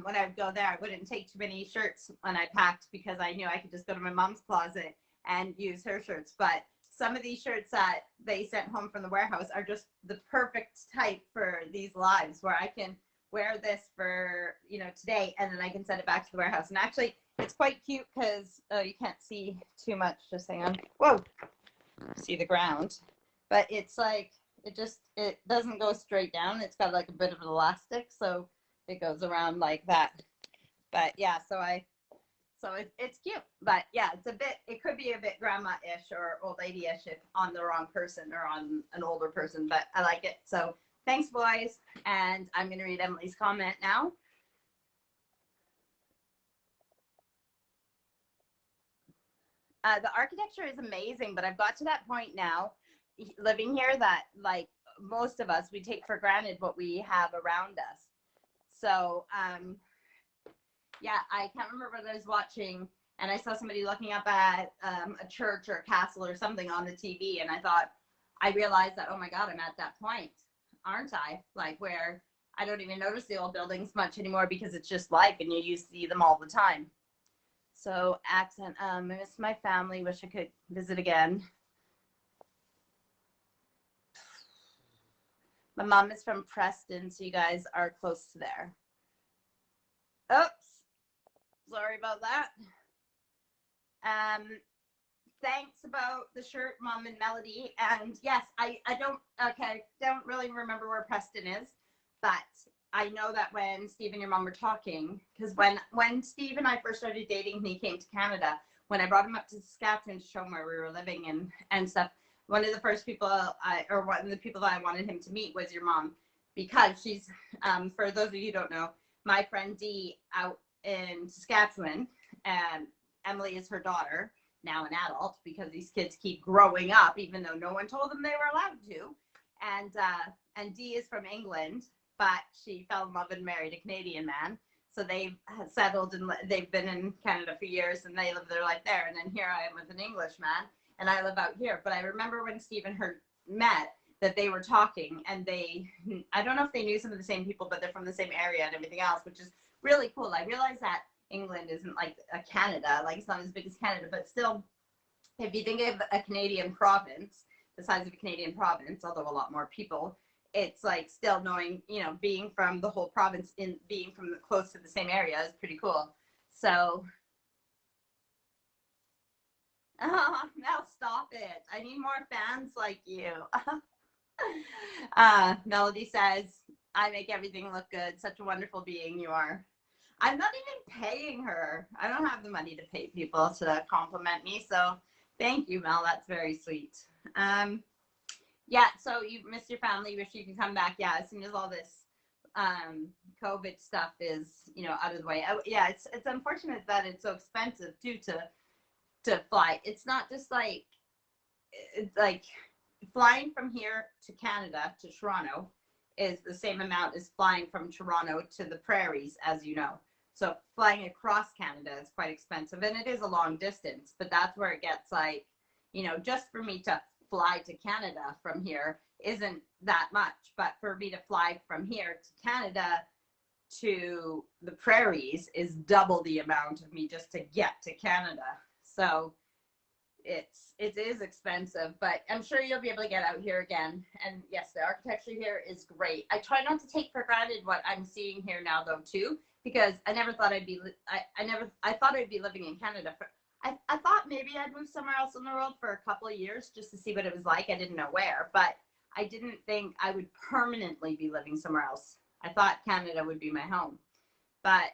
Speaker 1: when I would go there, I wouldn't take too many shirts when I packed, because I knew I could just go to my mom's closet and use her shirts. But some of these shirts that they sent home from the warehouse are just the perfect type for these lives, where I can wear this for today, and then I can send it back to the warehouse. And actually it's quite cute because you can't see too much, just hang on, whoa, see the ground, but it's like it doesn't go straight down. It's got like a bit of an elastic, so it goes around like that. But yeah, so it's cute. But yeah, it could be a bit grandma-ish or old lady-ish if on the wrong person or on an older person, but I like it. So thanks, boys. And I'm going to read Emily's comment now. The architecture is amazing, but I've got to that point now living here that like most of us, we take for granted what we have around us. So yeah, I can't remember what I was watching, and I saw somebody looking up at a church or a castle or something on the TV, and I realized that, oh my God, I'm at that point, aren't I? Like where I don't even notice the old buildings much anymore because it's just life and you see them all the time. So accent, I miss my family, wish I could visit again. My mom is from Preston, so you guys are close to there. Oops, sorry about that. Thanks about the shirt, Mom and Melody. And yes, I don't really remember where Preston is, but I know that when Steve and your mom were talking, because when Steve and I first started dating and he came to Canada, when I brought him up to Saskatchewan to show him where we were living and stuff, one of the people that I wanted him to meet was your mom, because she's, for those of you who don't know, my friend Dee out in Saskatchewan, and Emily is her daughter, now an adult, because these kids keep growing up, even though no one told them they were allowed to. And Dee is from England, but she fell in love and married a Canadian man. So they've settled and they've been in Canada for years and they live their life there. And then here I am with an English man and I live out here. But I remember when Steve and her met that they were talking, and I don't know if they knew some of the same people, but they're from the same area and everything else, which is really cool. I realized that England isn't like a Canada, like it's not as big as Canada, but still, if you think of a Canadian province, the size of a Canadian province, although a lot more people, it's like still knowing, being from the whole province being from close to the same area is pretty cool. So, now stop it. I need more fans like you. Melody says, I make everything look good. Such a wonderful being you are. I'm not even paying her. I don't have the money to pay people to compliment me. So thank you, Mel. That's very sweet. Yeah, so you miss your family. Wish you can come back. Yeah, as soon as all this COVID stuff is, out of the way. Yeah, it's unfortunate that it's so expensive too to fly. It's not just like, it's like flying from here to Canada to Toronto is the same amount as flying from Toronto to the prairies, as you know. So flying across Canada is quite expensive, and it is a long distance, but that's where it gets like, just for me to fly to Canada from here isn't that much, but for me to fly from here to Canada to the prairies is double the amount of me just to get to Canada. So it is expensive, but I'm sure you'll be able to get out here again. And yes, the architecture here is great. I try not to take for granted what I'm seeing here now though too, because I never thought I thought I'd be living in Canada for, I thought maybe I'd move somewhere else in the world for a couple of years just to see what it was like. I didn't know where, but I didn't think I would permanently be living somewhere else. I thought Canada would be my home, but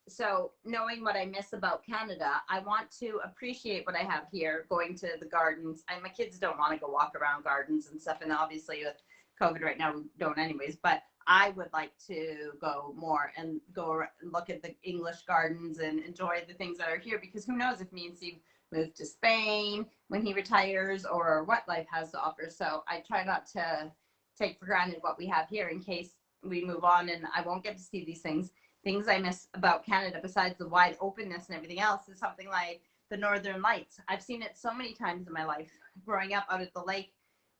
Speaker 1: so knowing what I miss about Canada, I want to appreciate what I have here, going to the gardens. My kids don't want to go walk around gardens and stuff, and obviously with COVID right now, we don't anyways, but I would like to go more and go look at the English gardens and enjoy the things that are here, because who knows if me and Steve move to Spain when he retires or what life has to offer. So I try not to take for granted what we have here in case we move on and I won't get to see these things. Things I miss about Canada, besides the wide openness and everything else, is something like the Northern Lights. I've seen it so many times in my life, growing up out at the lake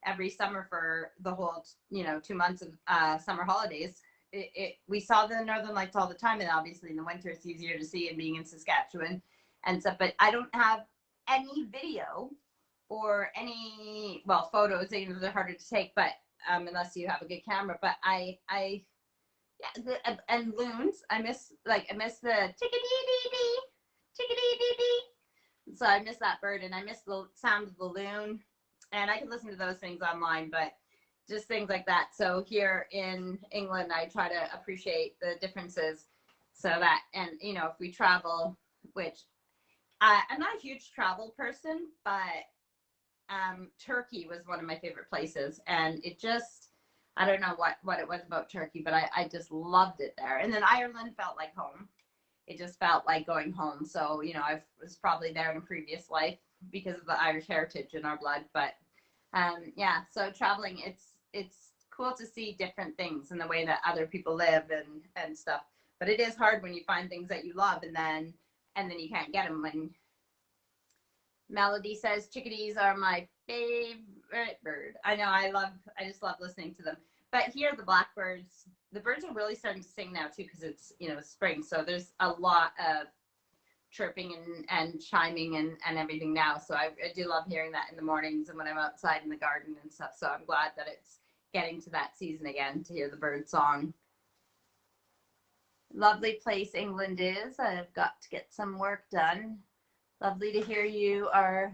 Speaker 1: every summer for the whole, 2 months of summer holidays. We saw the Northern Lights all the time, and obviously in the winter it's easier to see, and being in Saskatchewan and stuff. But I don't have any video or any, well, photos. They're harder to take, but unless you have a good camera. But yeah, and loons. I miss the chickadee-dee-dee, chickadee-dee-dee. So I miss that bird, and I miss the sound of the loon. And I can listen to those things online, but just things like that. So here in England, I try to appreciate the differences, so that, and if we travel, which I'm not a huge travel person, but Turkey was one of my favorite places, and it just, I don't know what it was about Turkey, but I just loved it there. And then Ireland felt like home. It just felt like going home. So, I was probably there in a previous life because of the Irish heritage in our blood. But Yeah, so traveling, it's cool to see different things and the way that other people live and stuff. But it is hard when you find things that you love and then you can't get them. When Melody says chickadees are my favorite bird. I know, I just love listening to them. But here the blackbirds, the birds are really starting to sing now too because it's spring. So there's a lot of chirping and chiming and everything now. So I do love hearing that in the mornings and when I'm outside in the garden and stuff. So I'm glad that it's getting to that season again to hear the bird song. Lovely place England is. I've got to get some work done. Lovely to hear you are.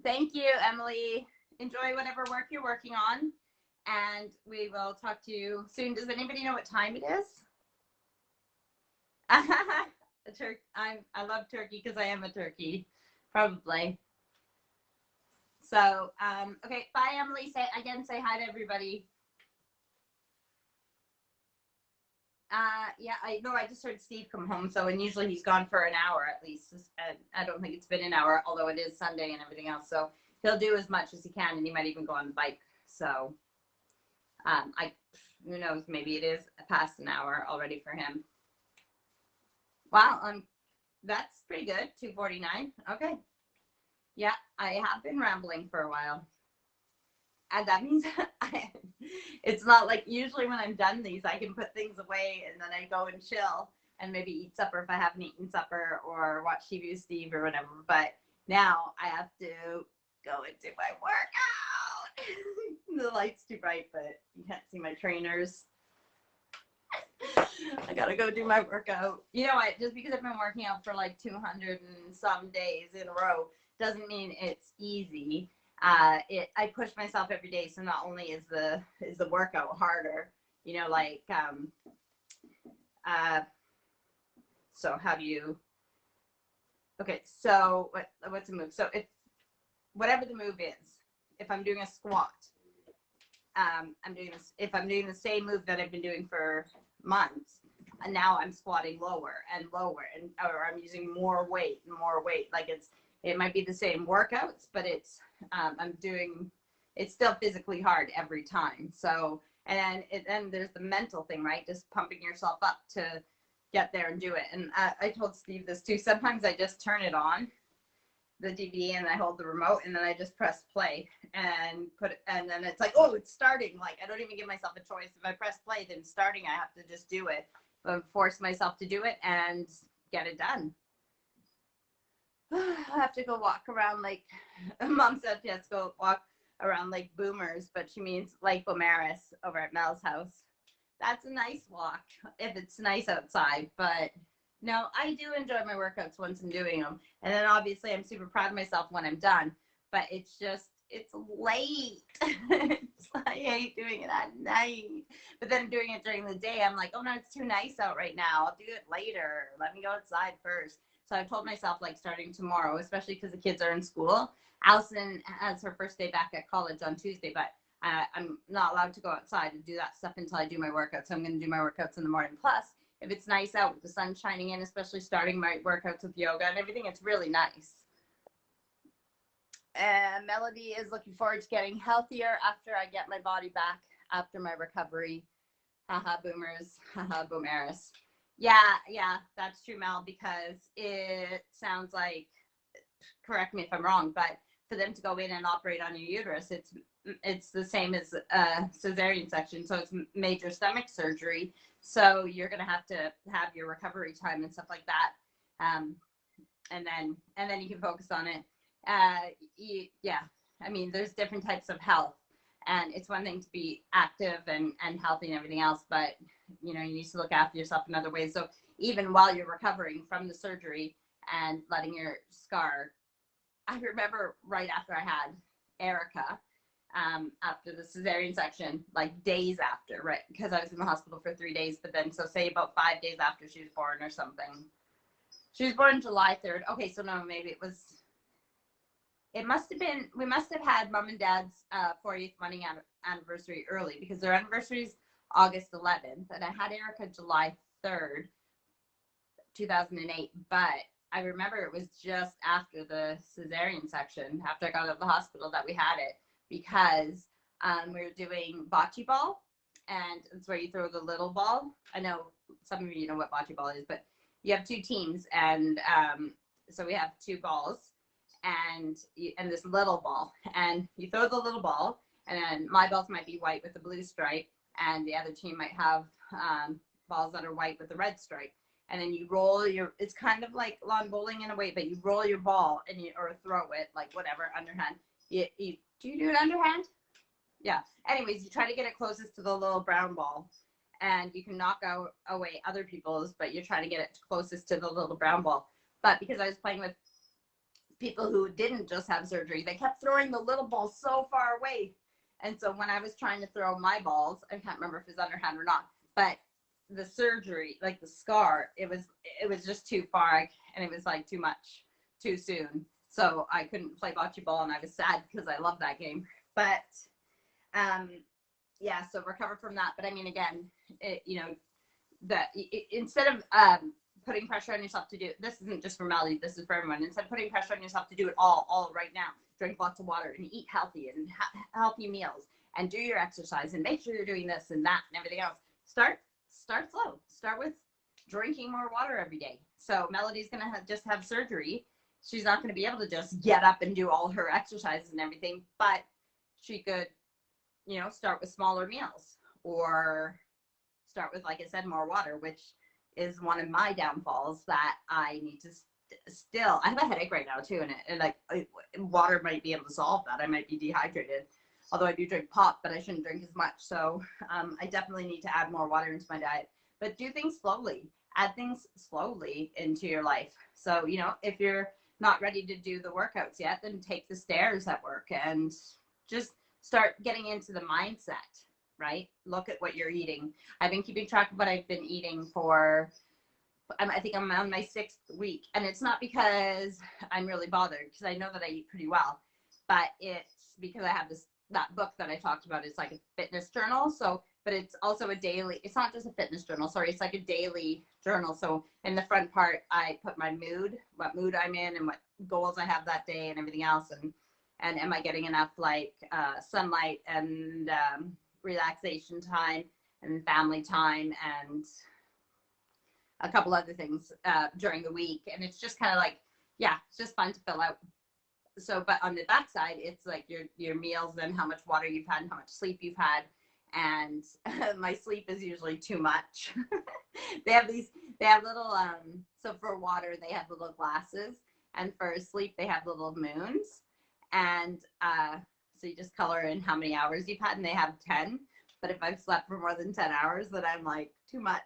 Speaker 1: Thank you, Emily. Enjoy whatever work you're working on. And we will talk to you soon. Does anybody know what time it is? I love turkey because I am a turkey, probably. So, okay, bye, Emily. Say hi to everybody. Yeah, I just heard Steve come home, and usually he's gone for an hour at least. And I don't think it's been an hour, although it is Sunday and everything else. So he'll do as much as he can, and he might even go on the bike. So, who knows? Maybe it is past an hour already for him. Wow, that's pretty good. 2:49. Okay. Yeah, I have been rambling for a while. And that means it's not like usually when I'm done these, I can put things away and then I go and chill and maybe eat supper if I haven't eaten supper or watch TV with Steve or whatever. But now I have to go and do my workout. The light's too bright, but you can't see my trainers. I gotta go do my workout. You know what? Just because I've been working out for like 200 and some days in a row doesn't mean it's easy. I push myself every day, so not only is the workout harder, so how do you? Okay, so what's a move? So if whatever the move is, if I'm doing a squat, I'm doing this. If I'm doing the same move that I've been doing for months, and now I'm squatting lower and lower, or I'm using more weight and more weight. Like it might be the same workouts, but it's still physically hard every time. So, and then there's the mental thing, right? Just pumping yourself up to get there and do it. And I told Steve this too. Sometimes I just turn it on, the DVD, and I hold the remote, and then I just press play and and then it's like, oh, it's starting. Like I don't even give myself a choice. If I press play, then it's starting. I have to just do it, but force myself to do it and get it done. I have to go walk around Mom said she has to go walk around Lake Boomers, but she means Lake Beaumaris over at Mel's house. That's a nice walk if it's nice outside, but no, I do enjoy my workouts once I'm doing them. And then obviously I'm super proud of myself when I'm done, but it's late. I hate doing it at night. But then doing it during the day, I'm like, oh no, it's too nice out right now. I'll do it later. Let me go outside first. So I've told myself starting tomorrow, especially because the kids are in school. Allison has her first day back at college on Tuesday, but I'm not allowed to go outside and do that stuff until I do my workouts. So I'm going to do my workouts in the morning. Plus, if it's nice out with the sun shining in, especially starting my workouts with yoga and everything, it's really nice. Melody is looking forward to getting healthier after I get my body back after my recovery. Haha, boomers. Haha, boomeris. Yeah, that's true, Mel, because it sounds like, correct me if I'm wrong, but for them to go in and operate on your uterus, it's the same as cesarean section. So it's major stomach surgery. So you're going to have your recovery time and stuff like that. And then you can focus on it. Yeah, I mean, there's different types of health, and it's one thing to be active and healthy and everything else, but you need to look after yourself in other ways. So even while you're recovering from the surgery and letting your scar, I remember right after I had Erica, after the cesarean section, days after, right? Because I was in the hospital for 3 days, but then, so say about 5 days after she was born or something. She was born July 3rd. Okay, so no, maybe we must have had Mom and Dad's 40th wedding anniversary early, because their anniversary is August 11th, and I had Erica July 3rd, 2008, but I remember it was just after the cesarean section, after I got out of the hospital, that we had it, because we were doing bocce ball, and it's where you throw the little ball. I know some of you know what bocce ball is, but you have two teams, and so we have two balls, and this little ball, and you throw the little ball, and then my balls might be white with a blue stripe, and the other team might have balls that are white with a red stripe. And then you roll your, it's kind of like lawn bowling in a way, but you roll your ball and you, or throw it, like whatever, underhand. Do you do it underhand? Yeah. Anyways, you try to get it closest to the little brown ball, and you can knock away other people's, but you're trying to get it closest to the little brown ball. But because I was playing with people who didn't just have surgery, they kept throwing the little ball so far away. And so when I was trying to throw my balls, I can't remember if it's underhand or not, but the surgery, like the scar, it was just too far, and it was like too much too soon. So I couldn't play bocce ball, and I was sad because I love that game. But yeah, so recover from that. But I mean, again, instead of putting pressure on yourself to do it, this isn't just for Melody, this is for everyone. Instead of putting pressure on yourself to do it all right now, drink lots of water and eat healthy and healthy meals and do your exercise and make sure you're doing this and that and everything else. Start slow. Start with drinking more water every day. So Melody's going to just have surgery. She's not going to be able to just get up and do all her exercises and everything, but she could, start with smaller meals, or start with, like I said, more water, which is one of my downfalls that I need to still. I have a headache right now too, and water might be able to solve that. I might be dehydrated. Although I do drink pop, but I shouldn't drink as much. So I definitely need to add more water into my diet. But do things slowly. Add things slowly into your life. So, if you're not ready to do the workouts yet, then take the stairs at work and just start getting into the mindset, right? Look at what you're eating. I've been keeping track of what I've been eating for, I think I'm on my 6th week. And it's not because I'm really bothered, because I know that I eat pretty well, but it's because I have that book that I talked about. It's like a fitness journal. So, but it's also a daily, it's not just a fitness journal, sorry, it's like a daily journal. So in the front part, I put my mood, what mood I'm in and what goals I have that day and everything else. And am I getting enough sunlight and relaxation time and family time and a couple other things during the week. And it's just kind of like, yeah, it's just fun to fill out. So, but on the backside, it's like your meals and how much water you've had and how much sleep you've had. And my sleep is usually too much. they have little, so for water, they have little glasses, and for sleep, they have little moons. And so you just color in how many hours you've had, and they have 10. But if I've slept for more than 10 hours, then I'm like, too much.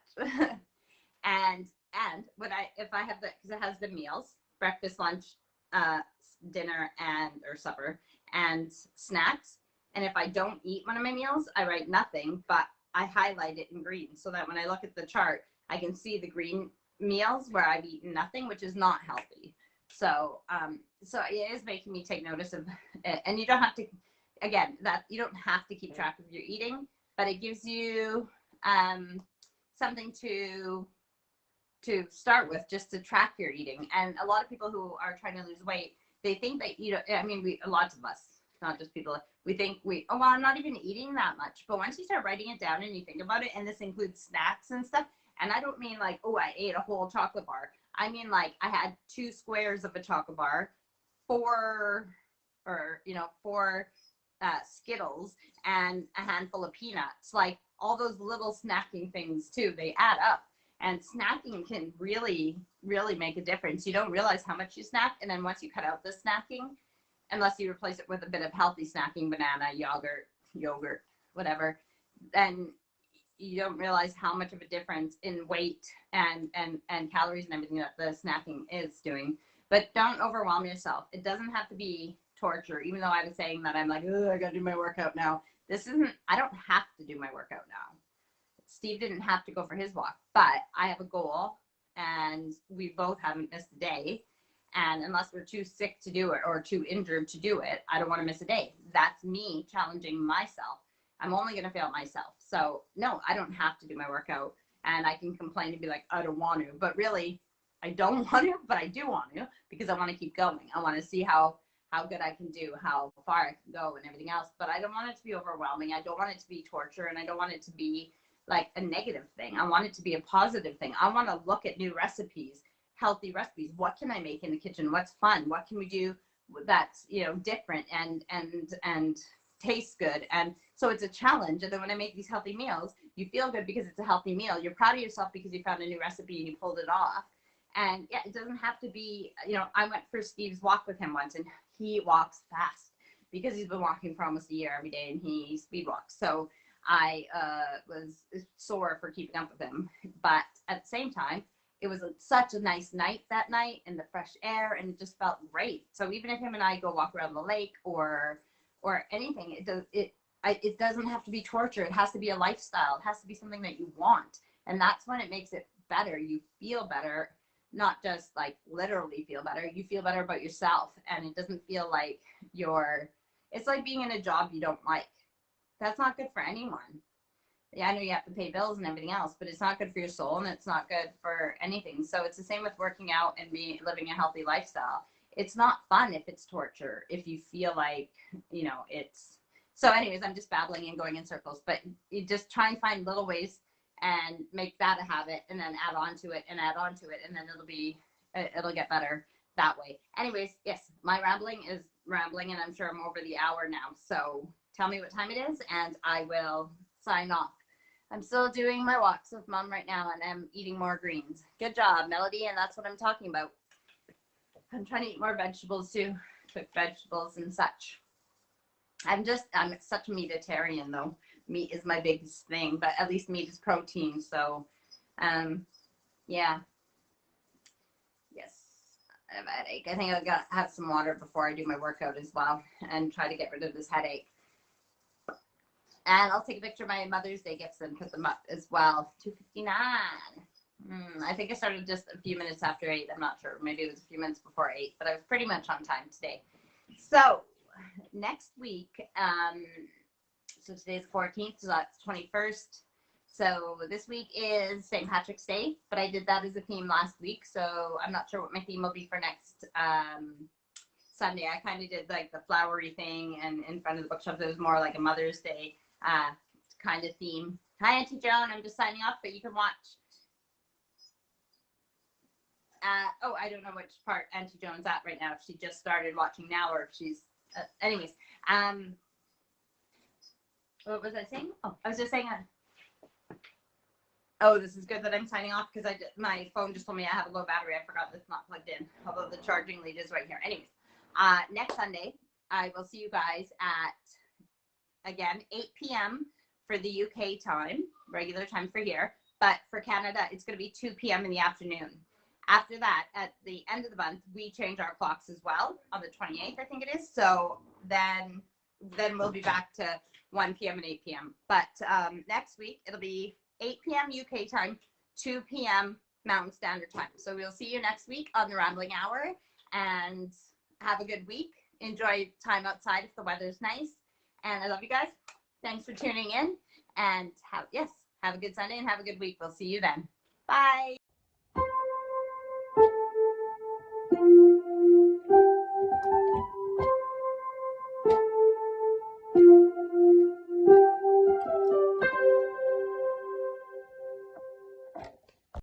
Speaker 1: and if I have because it has the meals, breakfast, lunch, dinner, or supper, and snacks. And if I don't eat one of my meals, I write nothing, but I highlight it in green so that when I look at the chart, I can see the green meals where I've eaten nothing, which is not healthy. So, so it is making me take notice of it. And you don't have to, again, that you don't have to keep track of your eating, but it gives you something to start with, just to track your eating. And a lot of people who are trying to lose weight, they think that, lots of us, not just people, we think I'm not even eating that much. But once you start writing it down and you think about it, and this includes snacks and stuff, and I don't mean like, I ate a whole chocolate bar. I mean, like, I had 2 squares of a chocolate bar, 4 Skittles, and a handful of peanuts. Like, all those little snacking things too, they add up. And snacking can really, really make a difference. You don't realize how much you snack. And then once you cut out the snacking, unless you replace it with a bit of healthy snacking, banana, yogurt, whatever, then you don't realize how much of a difference in weight and calories and everything that the snacking is doing. But don't overwhelm yourself. It doesn't have to be torture, even though I was saying that I'm like, I gotta do my workout now. I don't have to do my workout now. Steve didn't have to go for his walk, but I have a goal, and we both haven't missed a day. And unless we're too sick to do it or too injured to do it, I don't want to miss a day. That's me challenging myself. I'm only going to fail myself. So no, I don't have to do my workout, and I can complain and be like, I don't want to, but really I don't want to, but I do want to because I want to keep going. I want to see how good I can do, how far I can go and everything else. But I don't want it to be overwhelming. I don't want it to be torture, and I don't want it to be like a negative thing. I want it to be a positive thing. I want to look at new recipes, healthy recipes. What can I make in the kitchen? What's fun? What can we do that's, you know, different and tastes good? And so it's a challenge. And then when I make these healthy meals, you feel good because it's a healthy meal. You're proud of yourself because you found a new recipe and you pulled it off. And yeah, it doesn't have to be, you know, I went for Steve's walk with him once, and he walks fast because he's been walking for almost a year every day, and he speed walks. So I was sore for keeping up with him. But at the same time, it was such a nice night that night, and the fresh air, and it just felt great. So even if him and I go walk around the lake or anything, it doesn't have to be torture. It has to be a lifestyle. It has to be something that you want. And that's when it makes it better. You feel better, not just like literally feel better. You feel better about yourself, and it doesn't feel like it's like being in a job you don't like. That's not good for anyone. Yeah, I know you have to pay bills and everything else, but it's not good for your soul, and it's not good for anything. So it's the same with working out and living a healthy lifestyle. It's not fun if it's torture, if you feel like, you know, it's. So anyways, I'm just babbling and going in circles, but you just try and find little ways and make that a habit, and then add on to it and add on to it, and then it'll get better that way. Anyways, yes, my rambling is rambling, and I'm sure I'm over the hour now. So tell me what time it is, and I will sign off. I'm still doing my walks with Mom right now, and I'm eating more greens. Good job, Melody, and that's what I'm talking about. I'm trying to eat more vegetables too, cooked vegetables and such. I'm such a meatitarian though. Meat is my biggest thing, but at least meat is protein. So, yeah. Yes, I have a headache. I think I've got to have some water before I do my workout as well, and try to get rid of this headache. And I'll take a picture of my Mother's Day gifts and put them up as well. 2:59. I think I started just a few minutes after 8. I'm not sure. Maybe it was a few minutes before 8, but I was pretty much on time today. So next week, so today's 14th, so that's 21st. So this week is St. Patrick's Day, but I did that as a theme last week, so I'm not sure what my theme will be for next Sunday. I kind of did like the flowery thing, and in front of the bookshelf, it was more like a Mother's Day kind of theme. Hi, Auntie Joan. I'm just signing off, but you can watch. Oh, I don't know which part Auntie Joan's at right now. If she just started watching now, or if she's. Anyways, what was I saying? Oh, I was just saying. Oh, this is good that I'm signing off because my phone just told me I have a low battery. I forgot it's not plugged in, although the charging lead is right here. Anyways, next Sunday, I will see you guys at, again, 8 p.m. for the UK time, regular time for here. But for Canada, it's going to be 2 p.m. in the afternoon. After that, at the end of the month, we change our clocks as well on the 28th, I think it is. So then we'll be back to 1 p.m. and 8 p.m. But next week, it'll be 8 p.m. UK time, 2 p.m. Mountain Standard Time. So we'll see you next week on the Rambling Hour, and have a good week. Enjoy time outside if the weather's nice. And I love you guys. Thanks for tuning in, and have a good Sunday and have a good week. We'll see you then. Bye.